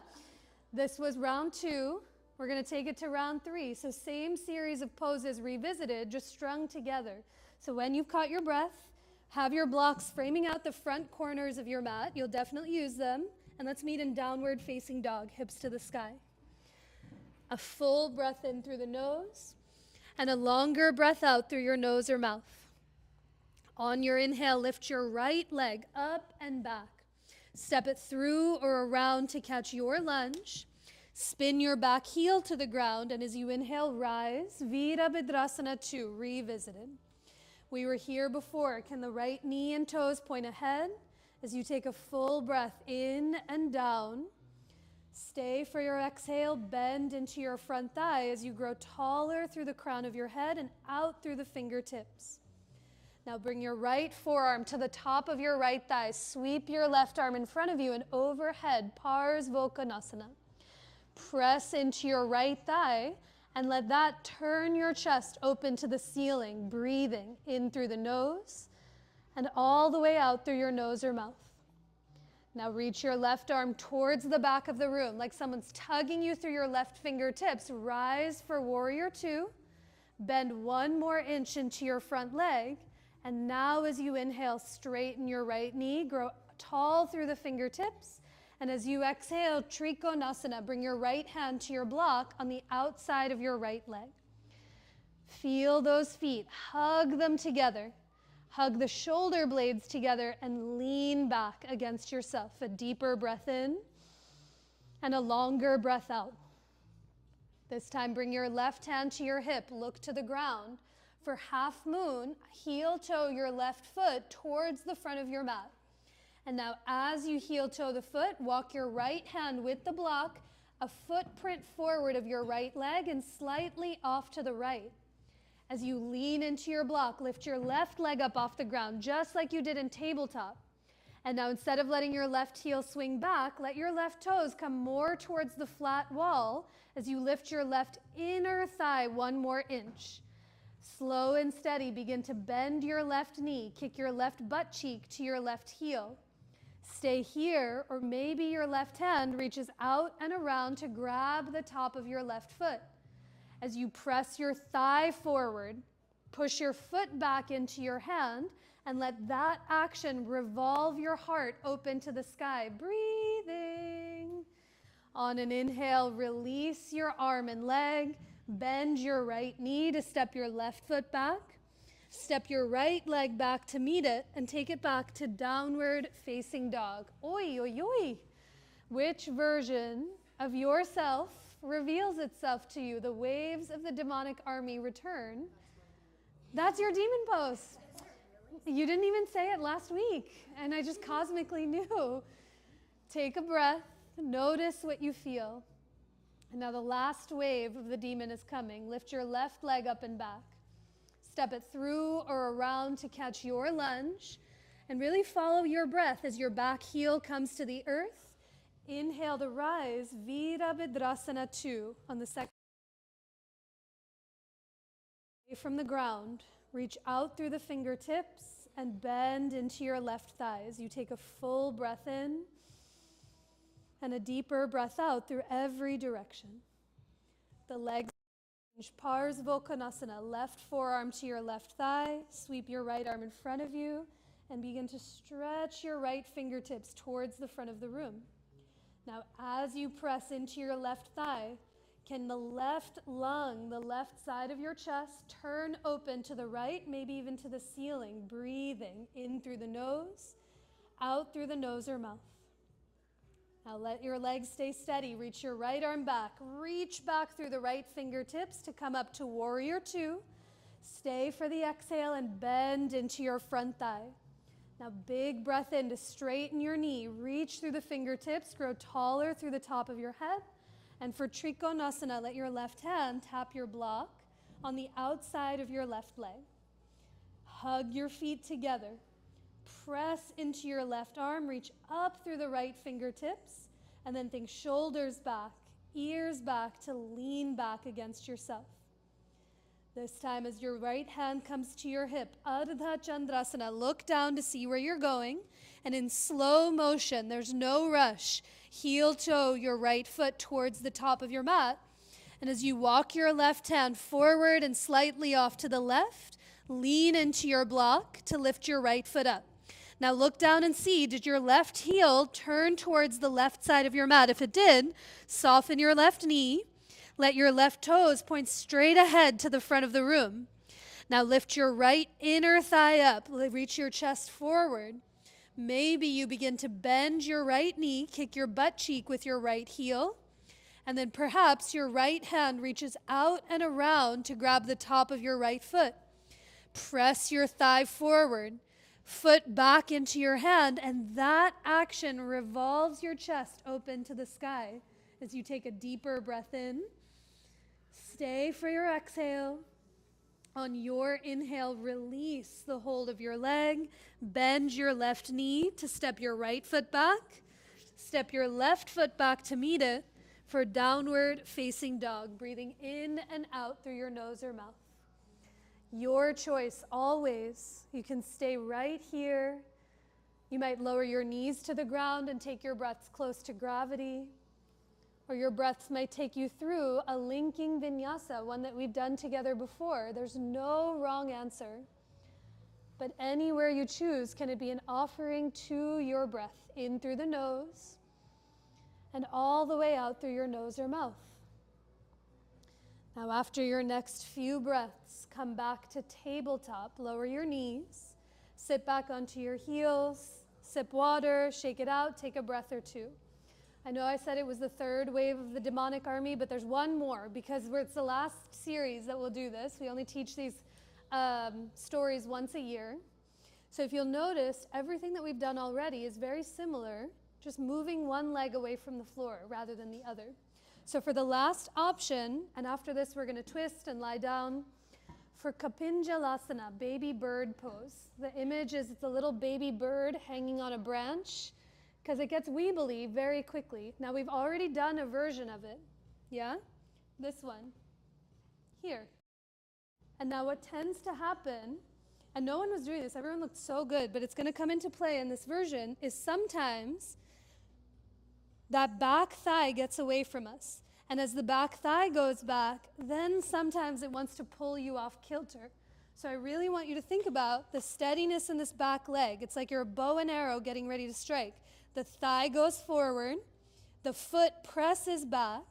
This was round 2. We're gonna take it to round 3. So same series of poses revisited, just strung together. So when you've caught your breath, have your blocks framing out the front corners of your mat. You'll definitely use them. And let's meet in downward facing dog, hips to the sky. A full breath in through the nose, and a longer breath out through your nose or mouth. On your inhale, lift your right leg up and back. Step it through or around to catch your lunge. Spin your back heel to the ground, and as you inhale, rise. Virabhadrasana 2, revisited. We were here before. Can the right knee and toes point ahead as you take a full breath in and down? Stay for your exhale, bend into your front thigh as you grow taller through the crown of your head and out through the fingertips. Now bring your right forearm to the top of your right thigh. Sweep your left arm in front of you and overhead, Parsvottanasana. Press into your right thigh and let that turn your chest open to the ceiling, breathing in through the nose and all the way out through your nose or mouth. Now reach your left arm towards the back of the room, like someone's tugging you through your left fingertips. Rise for warrior 2. Bend 1 more inch into your front leg. And now as you inhale, straighten your right knee, grow tall through the fingertips. And as you exhale, Trikonasana, bring your right hand to your block on the outside of your right leg. Feel those feet. Hug them together. Hug the shoulder blades together and lean back against yourself. A deeper breath in and a longer breath out. This time, bring your left hand to your hip. Look to the ground. For half moon, heel toe your left foot towards the front of your mat. And now as you heel toe the foot, walk your right hand with the block a footprint forward of your right leg and slightly off to the right. As you lean into your block, lift your left leg up off the ground, just like you did in tabletop. And now instead of letting your left heel swing back, let your left toes come more towards the flat wall as you lift your left inner thigh 1 more inch. Slow and steady, begin to bend your left knee, kick your left butt cheek to your left heel. Stay here, or maybe your left hand reaches out and around to grab the top of your left foot. As you press your thigh forward, push your foot back into your hand, and let that action revolve your heart open to the sky. Breathing. On an inhale, release your arm and leg. Bend your right knee to step your left foot back. Step your right leg back to meet it and take it back to downward facing dog. Oi, oi, oi. Which version of yourself reveals itself to you? The waves of the demonic army return. That's your demon pose. You didn't even say it last week, and I just cosmically knew. Take a breath. Notice what you feel. And now the last wave of the demon is coming. Lift your left leg up and back. Step it through or around to catch your lunge. And really follow your breath as your back heel comes to the earth. Inhale to rise, Virabhadrasana 2 on the second. From the ground, reach out through the fingertips and bend into your left thighs. You take a full breath in and a deeper breath out through every direction. The legs change. Parsvakonasana, left forearm to your left thigh. Sweep your right arm in front of you and begin to stretch your right fingertips towards the front of the room. Now, as you press into your left thigh, can the left lung, the left side of your chest, turn open to the right, maybe even to the ceiling, breathing in through the nose, out through the nose or mouth. Now let your legs stay steady. Reach your right arm back. Reach back through the right fingertips to come up to warrior 2. Stay for the exhale and bend into your front thigh. Now big breath in to straighten your knee. Reach through the fingertips. Grow taller through the top of your head. And for Trikonasana, let your left hand tap your block on the outside of your left leg. Hug your feet together. Press into your left arm, reach up through the right fingertips, and then think shoulders back, ears back to lean back against yourself. This time as your right hand comes to your hip, Ardha Chandrasana, look down to see where you're going, and in slow motion, there's no rush, heel toe your right foot towards the top of your mat, and as you walk your left hand forward and slightly off to the left, lean into your block to lift your right foot up. Now look down and see, did your left heel turn towards the left side of your mat? If it did, soften your left knee. Let your left toes point straight ahead to the front of the room. Now lift your right inner thigh up. Reach your chest forward. Maybe you begin to bend your right knee, kick your butt cheek with your right heel. And then perhaps your right hand reaches out and around to grab the top of your right foot. Press your thigh forward. Foot back into your hand, and that action revolves your chest open to the sky as you take a deeper breath in. Stay for your exhale. On your inhale, release the hold of your leg. Bend your left knee to step your right foot back. Step your left foot back to meet it for downward facing dog, breathing in and out through your nose or mouth. Your choice always. You can stay right here. You might lower your knees to the ground and take your breaths close to gravity. Or your breaths might take you through a linking vinyasa, one that we've done together before. There's no wrong answer. But anywhere you choose, can it be an offering to your breath, in through the nose and all the way out through your nose or mouth. Now, after your next few breaths, come back to tabletop. Lower your knees. Sit back onto your heels. Sip water. Shake it out. Take a breath or two. I know I said it was the third wave of the demonic army, but there's one more because it's the last series that we'll do this. We only teach these stories once a year. So if you'll notice, everything that we've done already is very similar, just moving one leg away from the floor rather than the other. So for the last option, and after this we're going to twist and lie down, for Kapinjalasana, baby bird pose. The image is it's a little baby bird hanging on a branch because it gets weebly very quickly. Now we've already done a version of it. Yeah? This one. Here. And now what tends to happen, and no one was doing this, everyone looked so good, but it's going to come into play in this version, is sometimes that back thigh gets away from us. And as the back thigh goes back, then sometimes it wants to pull you off kilter. So I really want you to think about the steadiness in this back leg. It's like you're a bow and arrow getting ready to strike. The thigh goes forward, the foot presses back,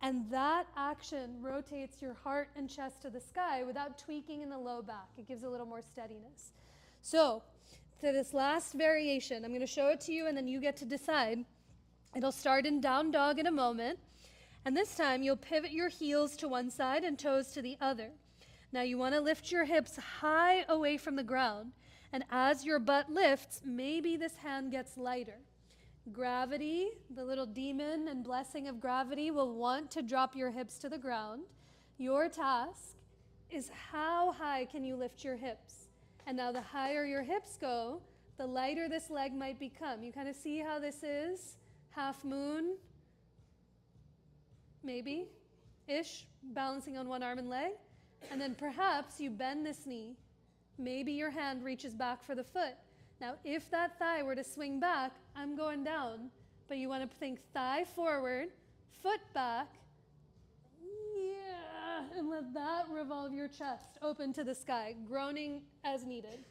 and that action rotates your heart and chest to the sky without tweaking in the low back. It gives a little more steadiness. So, to this last variation, I'm going to show it to you and then you get to decide. It'll start in down dog in a moment. And this time you'll pivot your heels to one side and toes to the other. Now you want to lift your hips high away from the ground. And as your butt lifts, maybe this hand gets lighter. Gravity, the little demon and blessing of gravity, will want to drop your hips to the ground. Your task is how high can you lift your hips? And now the higher your hips go, the lighter this leg might become. You kind of see how this is? Half moon, maybe-ish, balancing on one arm and leg. And then perhaps you bend this knee. Maybe your hand reaches back for the foot. Now, if that thigh were to swing back, I'm going down. But you want to think thigh forward, foot back. Yeah, and let that revolve your chest open to the sky, groaning as needed.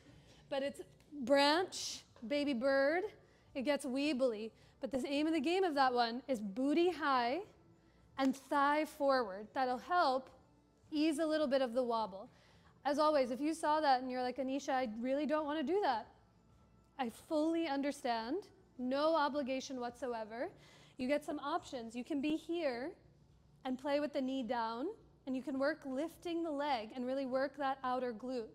But it's branch, baby bird. It gets weebly. But the aim of the game of that one is booty high and thigh forward. That'll help ease a little bit of the wobble. As always, if you saw that and you're like, Anisha, I really don't want to do that, I fully understand. No obligation whatsoever. You get some options. You can be here and play with the knee down, and you can work lifting the leg and really work that outer glute.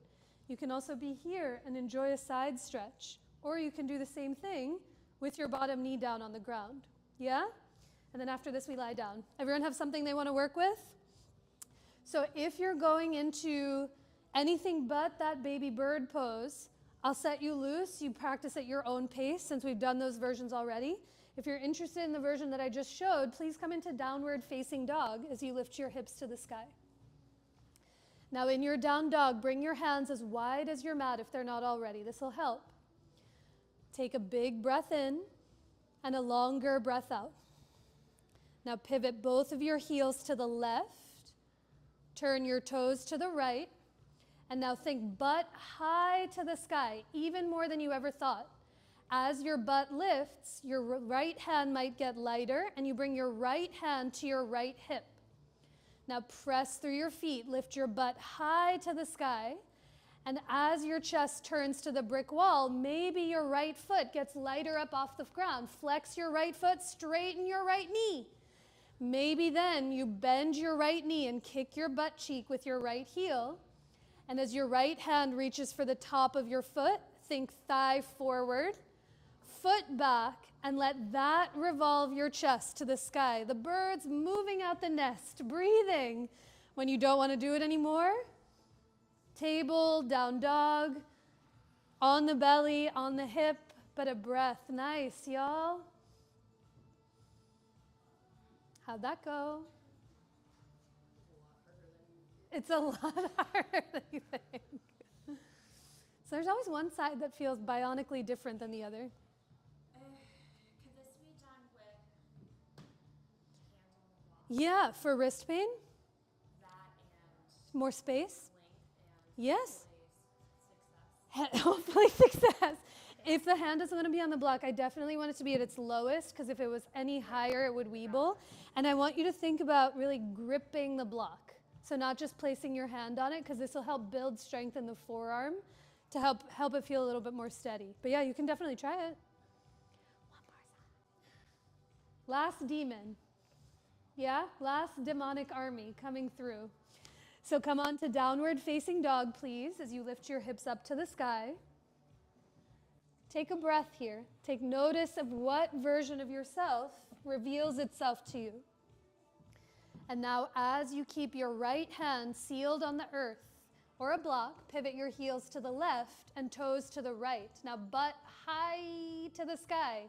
You can also be here and enjoy a side stretch, or you can do the same thing with your bottom knee down on the ground. Yeah? And then after this, we lie down. Everyone have something they want to work with? So if you're going into anything but that baby bird pose, I'll set you loose. You practice at your own pace since we've done those versions already. If you're interested in the version that I just showed, please come into downward facing dog as you lift your hips to the sky. Now in your down dog, bring your hands as wide as your mat if they're not already. This will help. Take a big breath in and a longer breath out. Now pivot both of your heels to the left. Turn your toes to the right. And now think butt high to the sky, even more than you ever thought. As your butt lifts, your right hand might get lighter, and you bring your right hand to your right hip. Now press through your feet, lift your butt high to the sky, and as your chest turns to the brick wall, maybe your right foot gets lighter up off the ground. Flex your right foot, straighten your right knee. Maybe then you bend your right knee and kick your butt cheek with your right heel. And as your right hand reaches for the top of your foot, think thigh forward, foot back, and let that revolve your chest to the sky. The bird's moving out the nest, breathing. When you don't want to do it anymore, table, down dog, on the belly, on the hip, but a breath. Nice, y'all. How'd that go? It's a lot harder than you think. So there's always one side that feels bionically different than the other. Could this be done with hands on the wall? Yeah, for wrist pain, That and more space. length and Yes, success. hopefully success. If the hand doesn't want to be on the block, I definitely want it to be at its lowest, because if it was any higher, it would weeble. And I want you to think about really gripping the block. So not just placing your hand on it, because this will help build strength in the forearm to help it feel a little bit more steady. But yeah, you can definitely try it. One more. Last demon. Yeah, last demonic army coming through. So come on to downward facing dog, please, as you lift your hips up to the sky. Take a breath here. Take notice of what version of yourself reveals itself to you. And now as you keep your right hand sealed on the earth or a block, pivot your heels to the left and toes to the right. Now butt high to the sky.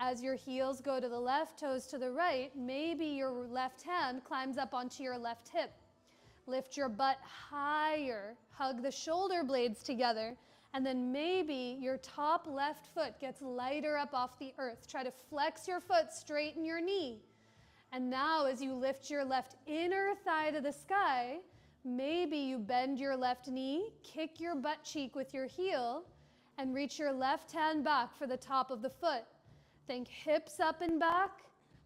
As your heels go to the left, toes to the right, maybe your left hand climbs up onto your left hip. Lift your butt higher, hug the shoulder blades together, and then maybe your top left foot gets lighter up off the earth. Try to flex your foot, straighten your knee. And now as you lift your left inner thigh to the sky, maybe you bend your left knee, kick your butt cheek with your heel, and reach your left hand back for the top of the foot. Think hips up and back,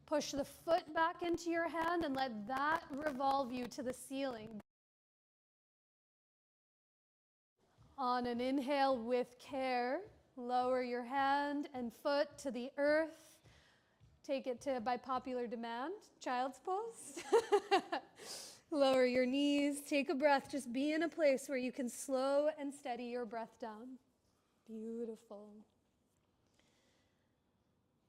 push the foot back into your hand, and let that revolve you to the ceiling. On an inhale with care, lower your hand and foot to the earth. Take it to, by popular demand, child's pose. Lower your knees, take a breath, just be in a place where you can slow and steady your breath down. Beautiful.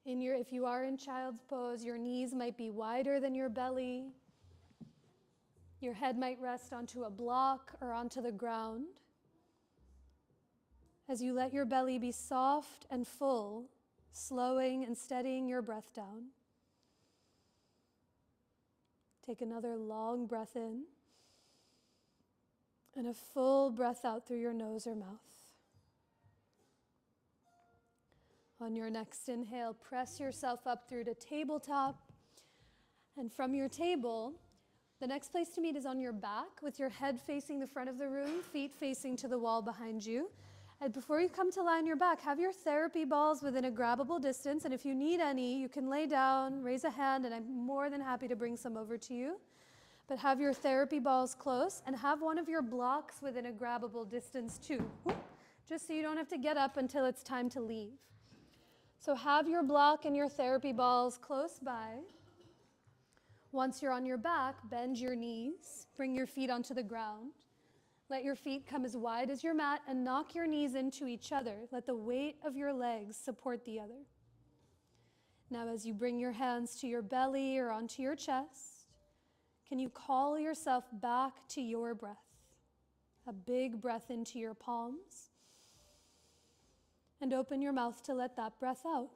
If you are in child's pose, your knees might be wider than your belly. Your head might rest onto a block or onto the ground. As you let your belly be soft and full, slowing and steadying your breath down. Take another long breath in and a full breath out through your nose or mouth. On your next inhale, press yourself up through to tabletop. And from your table, the next place to meet is on your back with your head facing the front of the room, feet facing to the wall behind you. And before you come to lie on your back, have your therapy balls within a grabbable distance. And if you need any, you can lay down, raise a hand, and I'm more than happy to bring some over to you. But have your therapy balls close and have one of your blocks within a grabbable distance too, just so you don't have to get up until it's time to leave. So have your block and your therapy balls close by. Once you're on your back, bend your knees, bring your feet onto the ground. Let your feet come as wide as your mat and knock your knees into each other. Let the weight of your legs support the other. Now as you bring your hands to your belly or onto your chest, can you call yourself back to your breath? A big breath into your palms. And open your mouth to let that breath out.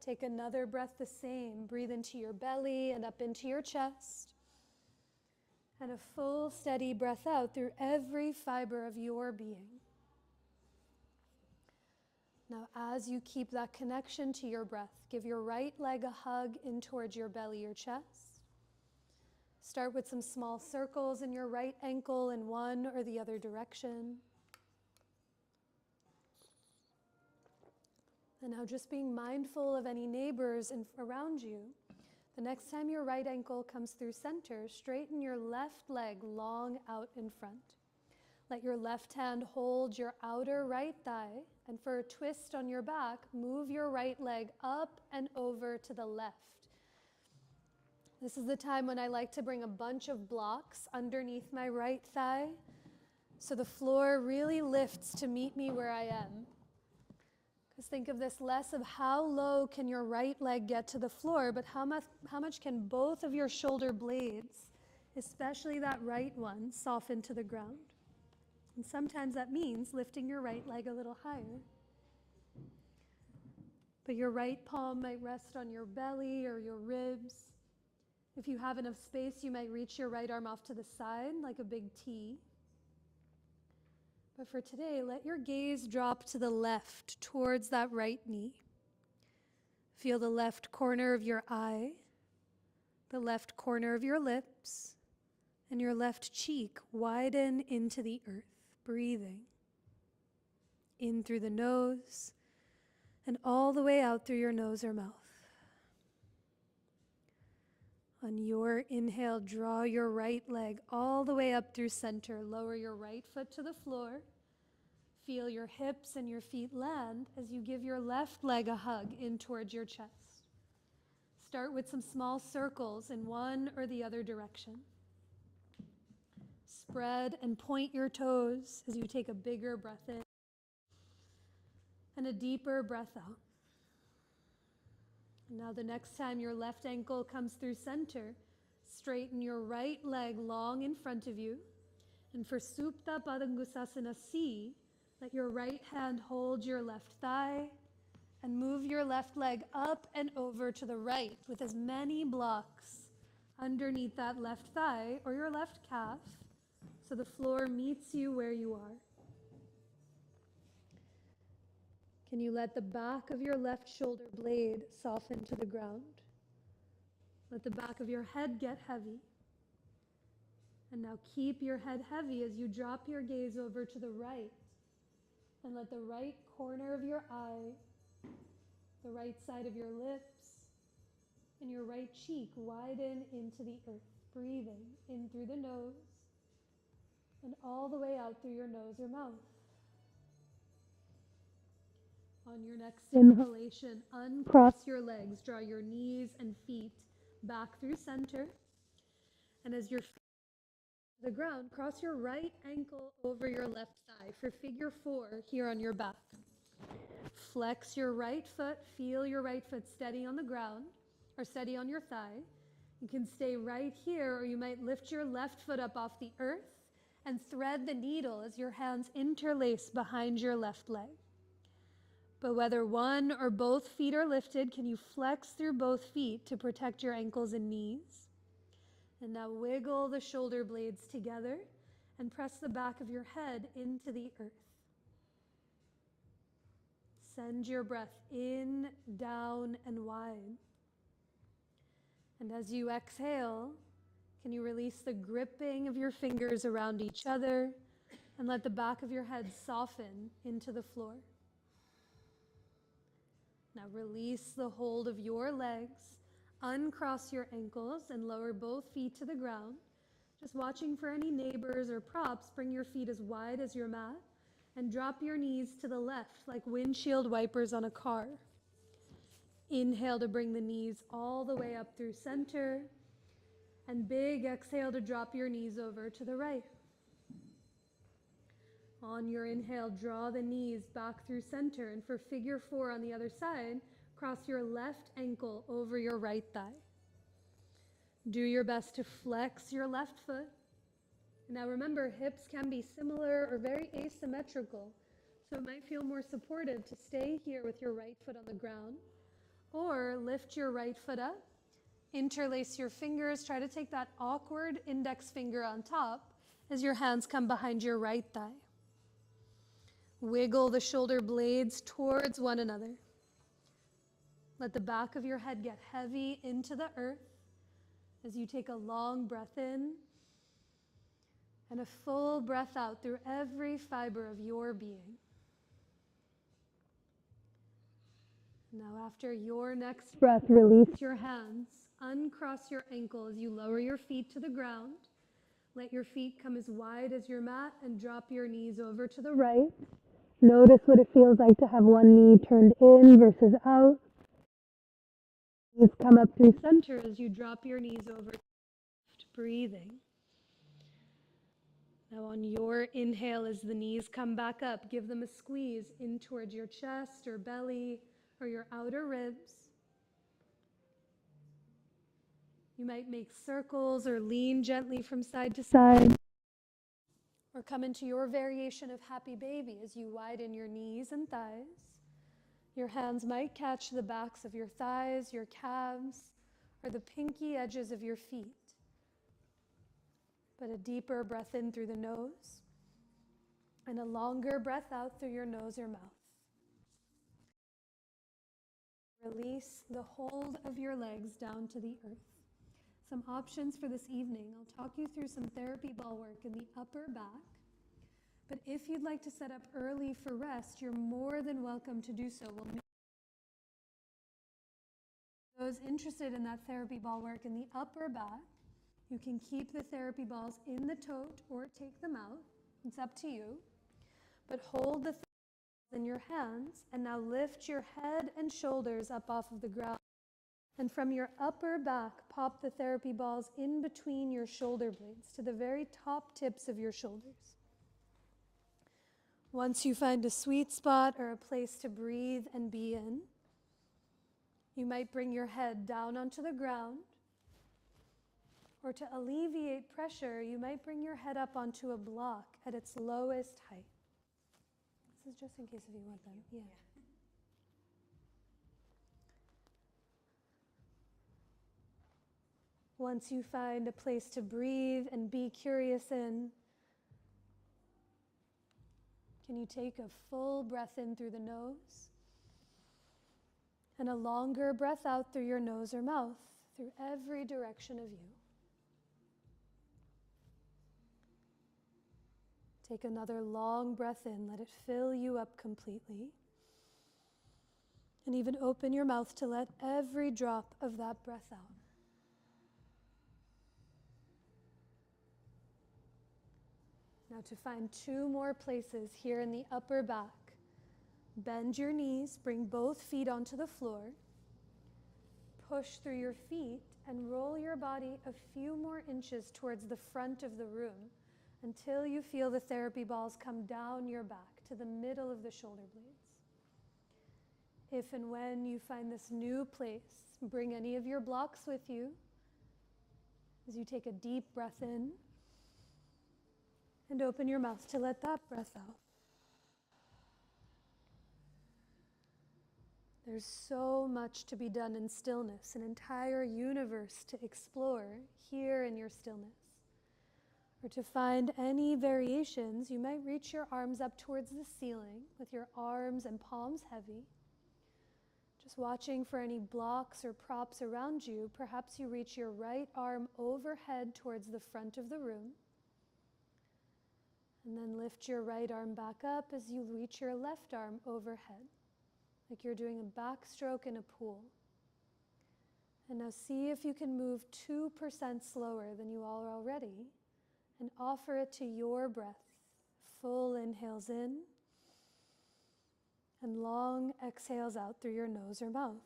Take another breath the same. Breathe into your belly and up into your chest. And a full, steady breath out through every fiber of your being. Now, as you keep that connection to your breath, give your right leg a hug in towards your belly or chest. Start with some small circles in your right ankle in one or the other direction. And now just being mindful of any neighbors around you. The next time your right ankle comes through center, straighten your left leg long out in front. Let your left hand hold your outer right thigh, and for a twist on your back, move your right leg up and over to the left. This is the time when I like to bring a bunch of blocks underneath my right thigh, so the floor really lifts to meet me where I am. Because think of this less of how low can your right leg get to the floor, but how much can both of your shoulder blades, especially that right one, soften to the ground. And sometimes that means lifting your right leg a little higher. But your right palm might rest on your belly or your ribs. If you have enough space, you might reach your right arm off to the side like a big T. But for today, let your gaze drop to the left towards that right knee. Feel the left corner of your eye, the left corner of your lips, and your left cheek widen into the earth, breathing in through the nose and all the way out through your nose or mouth. On your inhale, draw your right leg all the way up through center. Lower your right foot to the floor. Feel your hips and your feet land as you give your left leg a hug in towards your chest. Start with some small circles in one or the other direction. Spread and point your toes as you take a bigger breath in and a deeper breath out. Now the next time your left ankle comes through center, straighten your right leg long in front of you. And for Supta Padangusasana C, let your right hand hold your left thigh and move your left leg up and over to the right with as many blocks underneath that left thigh or your left calf so the floor meets you where you are. Can you let the back of your left shoulder blade soften to the ground? Let the back of your head get heavy. And now keep your head heavy as you drop your gaze over to the right. And let the right corner of your eye, the right side of your lips, and your right cheek widen into the earth. Breathing in through the nose and all the way out through your nose or mouth. On your next inhalation, uncross your legs, draw your knees and feet back through center. And as your feet to the ground, cross your right ankle over your left thigh for figure 4 here on your back. Flex your right foot, feel your right foot steady on the ground or steady on your thigh. You can stay right here, or you might lift your left foot up off the earth and thread the needle as your hands interlace behind your left leg. But whether one or both feet are lifted, can you flex through both feet to protect your ankles and knees? And now wiggle the shoulder blades together and press the back of your head into the earth. Send your breath in, down, and wide. And as you exhale, can you release the gripping of your fingers around each other and let the back of your head soften into the floor? Now release the hold of your legs, uncross your ankles and lower both feet to the ground. Just watching for any neighbors or props, bring your feet as wide as your mat and drop your knees to the left like windshield wipers on a car. Inhale to bring the knees all the way up through center and big exhale to drop your knees over to the right. On your inhale, draw the knees back through center, and for figure 4 on the other side, cross your left ankle over your right thigh. Do your best to flex your left foot. Now remember, hips can be similar or very asymmetrical, so it might feel more supportive to stay here with your right foot on the ground, or lift your right foot up, interlace your fingers, try to take that awkward index finger on top as your hands come behind your right thigh. Wiggle the shoulder blades towards one another. Let the back of your head get heavy into the earth as you take a long breath in and a full breath out through every fiber of your being. Now after your next breath, release your hands, uncross your ankle as you lower your feet to the ground. Let your feet come as wide as your mat and drop your knees over to the right. Notice what it feels like to have one knee turned in versus out. Knees come up through center as you drop your knees over to the left, breathing. Now on your inhale, as the knees come back up, give them a squeeze in towards your chest or belly or your outer ribs. You might make circles or lean gently from side to side. Or come into your variation of happy baby as you widen your knees and thighs. Your hands might catch the backs of your thighs, your calves, or the pinky edges of your feet. But a deeper breath in through the nose and a longer breath out through your nose or mouth. Release the hold of your legs down to the earth. Some options for this evening. I'll talk you through some therapy ball work in the upper back. But if you'd like to set up early for rest, you're more than welcome to do so. We'll those interested in that therapy ball work in the upper back, you can keep the therapy balls in the tote or take them out. It's up to you. But hold the in your hands, and now lift your head and shoulders up off of the ground. And from your upper back, pop the therapy balls in between your shoulder blades to the very top tips of your shoulders. Once you find a sweet spot or a place to breathe and be in, you might bring your head down onto the ground, or to alleviate pressure, you might bring your head up onto a block at its lowest height. This is just in case if you want them. Yeah. Once you find a place to breathe and be curious in, can you take a full breath in through the nose and a longer breath out through your nose or mouth, through every direction of you? Take another long breath in, let it fill you up completely. And even open your mouth to let every drop of that breath out. Now to find 2 more places here in the upper back. Bend your knees, bring both feet onto the floor. Push through your feet and roll your body a few more inches towards the front of the room until you feel the therapy balls come down your back to the middle of the shoulder blades. If and when you find this new place, bring any of your blocks with you as you take a deep breath in and open your mouth to let that breath out. There's so much to be done in stillness, an entire universe to explore here in your stillness. Or to find any variations, you might reach your arms up towards the ceiling with your arms and palms heavy. Just watching for any blocks or props around you. Perhaps you reach your right arm overhead towards the front of the room. And then lift your right arm back up as you reach your left arm overhead, like you're doing a backstroke in a pool. And now see if you can move 2% slower than you are already, and offer it to your breath. Full inhales in, and long exhales out through your nose or mouth.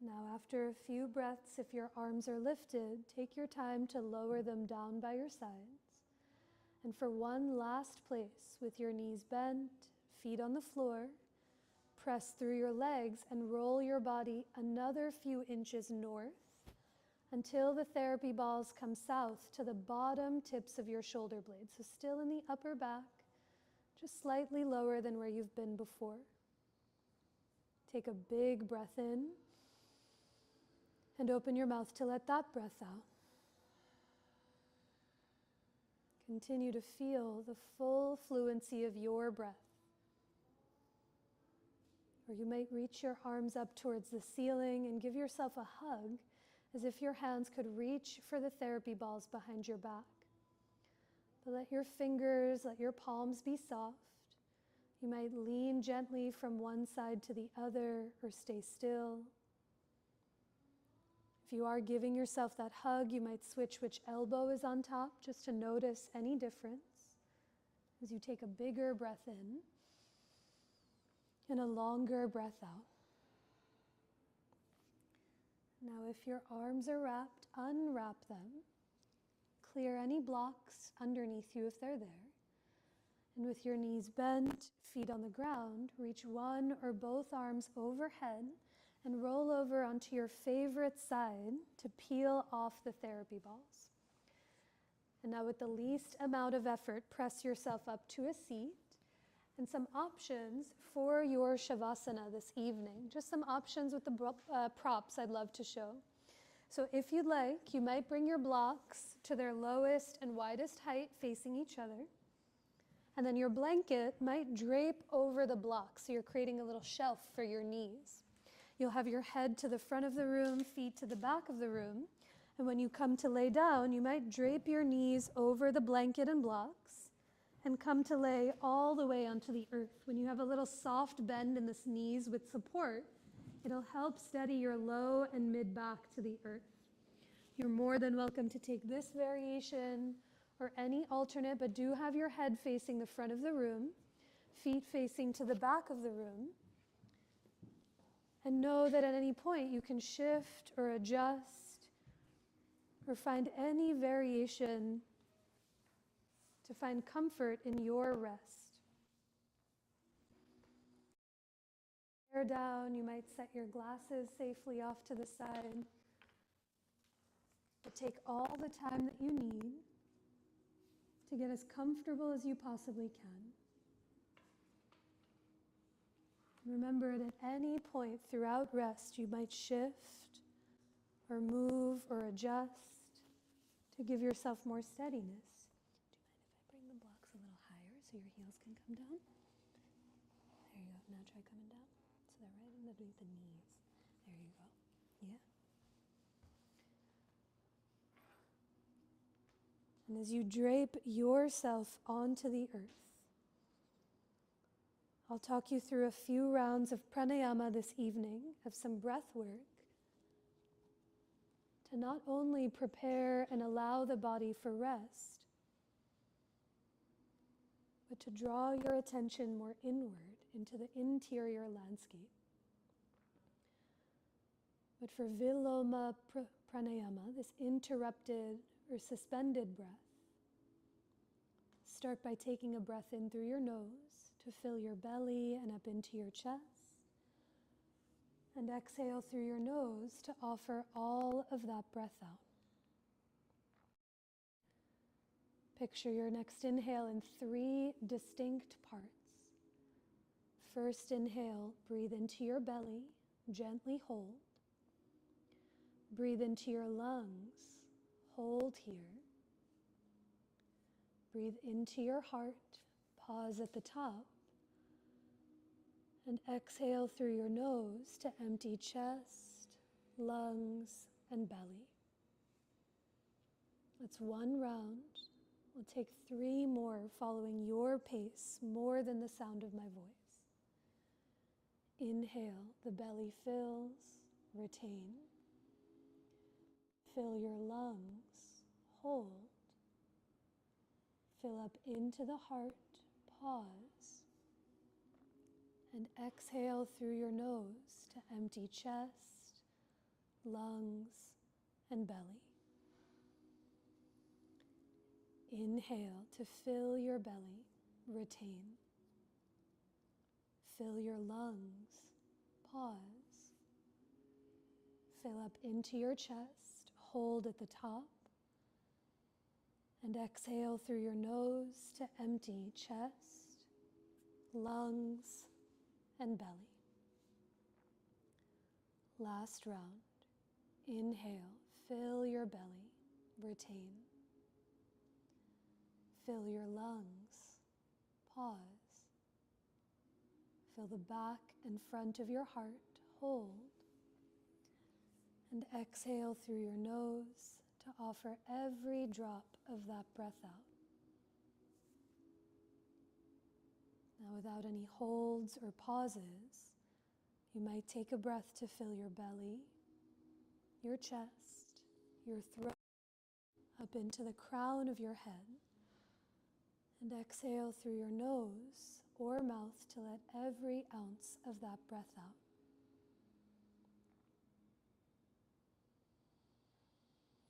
Now, after a few breaths, if your arms are lifted, take your time to lower them down by your sides. And for one last place, with your knees bent, feet on the floor, press through your legs and roll your body another few inches north until the therapy balls come south to the bottom tips of your shoulder blades. So still in the upper back, just slightly lower than where you've been before. Take a big breath in and open your mouth to let that breath out. Continue to feel the full fluency of your breath. Or you might reach your arms up towards the ceiling and give yourself a hug as if your hands could reach for the therapy balls behind your back. But let your fingers, let your palms be soft. You might lean gently from one side to the other or stay still. If you are giving yourself that hug, you might switch which elbow is on top just to notice any difference as you take a bigger breath in and a longer breath out. Now, if your arms are wrapped, unwrap them. Clear any blocks underneath you if they're there. And with your knees bent, feet on the ground, reach one or both arms overhead and roll over onto your favorite side to peel off the therapy balls. And now with the least amount of effort, press yourself up to a seat. And some options for your Shavasana this evening. Just some options with the props I'd love to show. So if you'd like, you might bring your blocks to their lowest and widest height facing each other. And then your blanket might drape over the blocks, so you're creating a little shelf for your knees. You'll have your head to the front of the room, feet to the back of the room. And when you come to lay down, you might drape your knees over the blanket and blocks and come to lay all the way onto the earth. When you have a little soft bend in the knees with support, it'll help steady your low and mid back to the earth. You're more than welcome to take this variation or any alternate, but do have your head facing the front of the room, feet facing to the back of the room. And know that at any point you can shift or adjust or find any variation to find comfort in your rest. Hair down, you might set your glasses safely off to the side. But take all the time that you need to get as comfortable as you possibly can. Remember, at any point throughout rest, you might shift or move or adjust to give yourself more steadiness. Do you mind if I bring the blocks a little higher so your heels can come down? There you go. Now try coming down. So they're right underneath the knees. There you go. Yeah. And as you drape yourself onto the earth, I'll talk you through a few rounds of pranayama this evening, of some breath work, to not only prepare and allow the body for rest, but to draw your attention more inward into the interior landscape. But for Viloma pranayama, this interrupted or suspended breath, start by taking a breath in through your nose to fill your belly and up into your chest. And exhale through your nose to offer all of that breath out. Picture your next inhale in 3 distinct parts. First inhale, breathe into your belly, gently hold. Breathe into your lungs, hold here. Breathe into your heart, pause at the top. And exhale through your nose to empty chest, lungs, and belly. That's 1 round. We'll take 3 more following your pace, more than the sound of my voice. Inhale, the belly fills, retain. Fill your lungs, hold. Fill up into the heart, pause. And exhale through your nose to empty chest, lungs, and belly. Inhale to fill your belly, retain. Fill your lungs, pause. Fill up into your chest, hold at the top. And exhale through your nose to empty chest, lungs, and belly. Last round. Inhale, fill your belly, retain. Fill your lungs, pause. Fill the back and front of your heart, hold. And exhale through your nose to offer every drop of that breath out. Now, without any holds or pauses, you might take a breath to fill your belly, your chest, your throat, up into the crown of your head, and exhale through your nose or mouth to let every ounce of that breath out.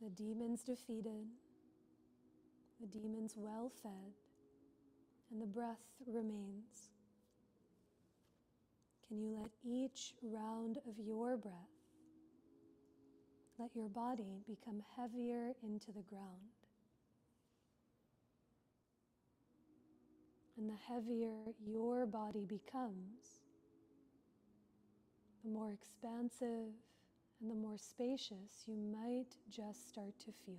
The demons defeated, the demons well fed, and the breath remains. Can you let each round of your breath let your body become heavier into the ground? And the heavier your body becomes, the more expansive and the more spacious you might just start to feel.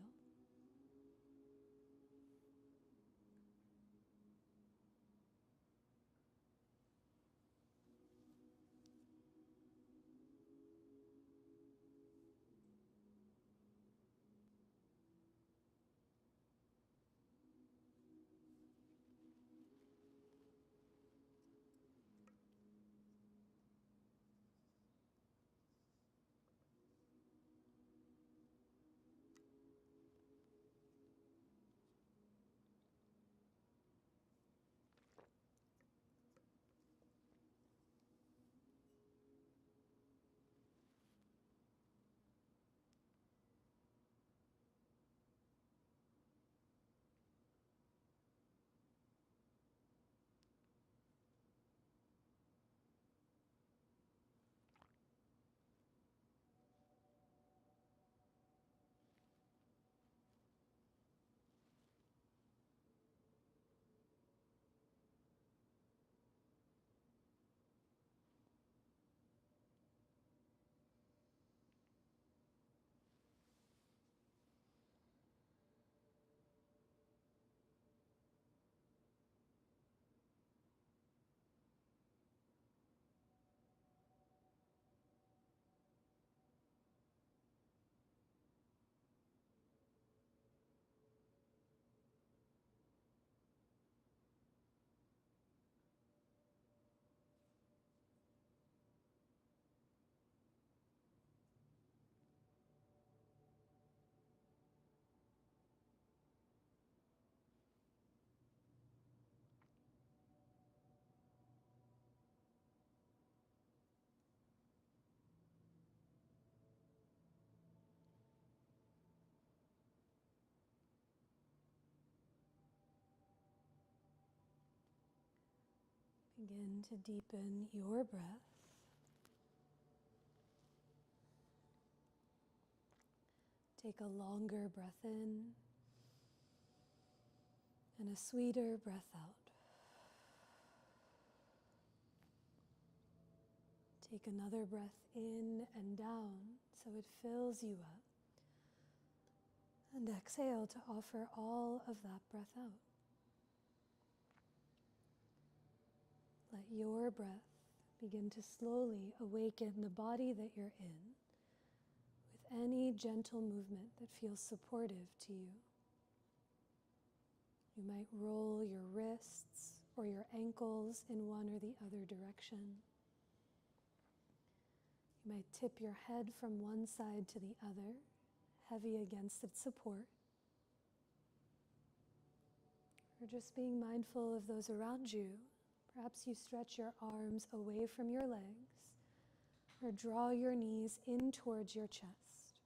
Begin to deepen your breath. Take a longer breath in and a sweeter breath out. Take another breath in and down so it fills you up. And exhale to offer all of that breath out. Let your breath begin to slowly awaken the body that you're in with any gentle movement that feels supportive to you. You might roll your wrists or your ankles in one or the other direction. You might tip your head from one side to the other, heavy against its support. Or just being mindful of those around you. Perhaps you stretch your arms away from your legs or draw your knees in towards your chest.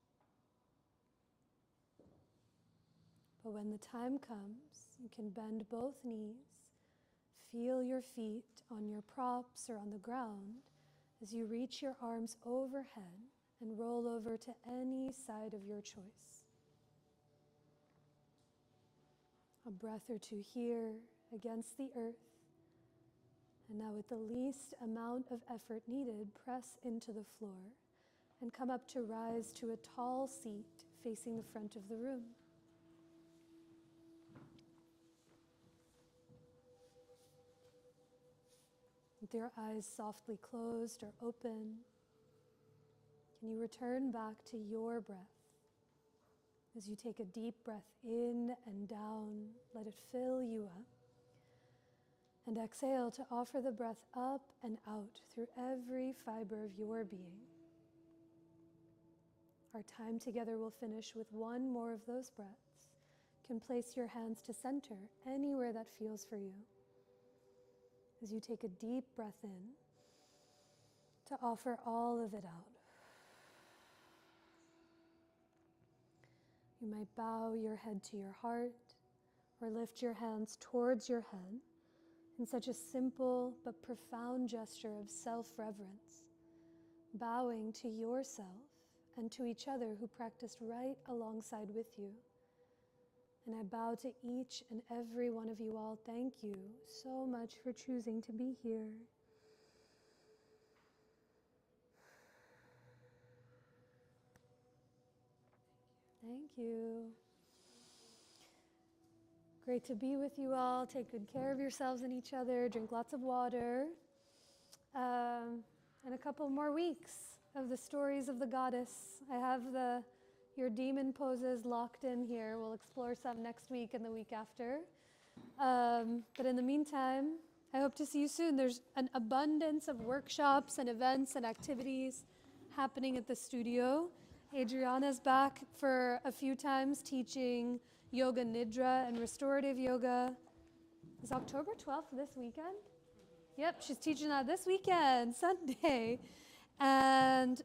But when the time comes, you can bend both knees, feel your feet on your props or on the ground as you reach your arms overhead and roll over to any side of your choice. A breath or two here against the earth. And now with the least amount of effort needed, press into the floor and come up to rise to a tall seat facing the front of the room. With your eyes softly closed or open, can you return back to your breath? As you take a deep breath in and down, let it fill you up. And exhale to offer the breath up and out through every fiber of your being. Our time together will finish with one more of those breaths. You can place your hands to center anywhere that feels for you. As you take a deep breath in to offer all of it out. You might bow your head to your heart or lift your hands towards your head in such a simple but profound gesture of self-reverence, bowing to yourself and to each other who practiced right alongside with you. And I bow to each and every one of you all. Thank you so much for choosing to be here. Thank you. Great to be with you all. Take good care of yourselves and each other. Drink lots of water. And a couple more weeks of the stories of the goddess. I have your demon poses locked in here. We'll explore some next week and the week after. But in the meantime, I hope to see you soon. There's an abundance of workshops and events and activities happening at the studio. Adriana's back for a few times teaching Yoga Nidra and restorative yoga. Is October 12th this weekend? Yep, she's teaching that this weekend, Sunday. And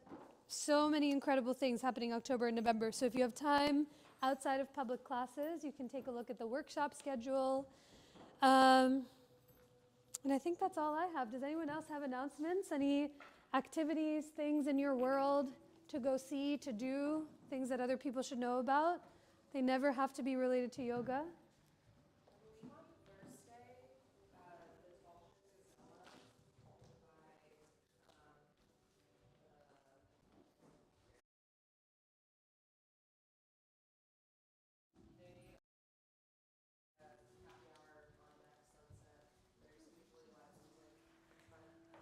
so many incredible things happening October and November. So if you have time outside of public classes, you can take a look at the workshop schedule. And I think that's all I have. Does anyone else have announcements? Any activities, things in your world to go see, to do, things that other people should know about? They never have to be related to yoga.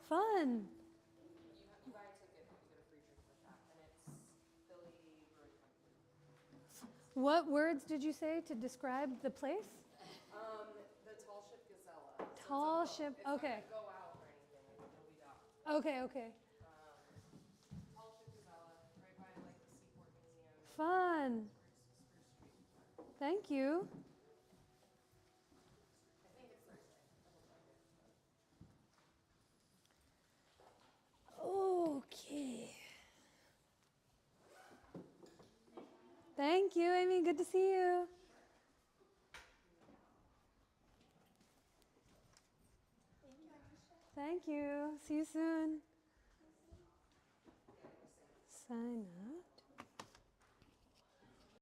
Fun. You buy a ticket, but you get a free drink with that, and it's Philly Brewing Company. What words did you say to describe the place? The Tall Ship Gazella. Tall Ship, okay. It's not gonna go out or anything, it'll be docked. Okay, okay. Tall Ship Gazella, right by like the Seaport Museum. Fun. Spruce Street. Thank you. I think it's Thursday. Okay. Thank you, Amy. Good to see you. Thank you. See you soon. Sign up.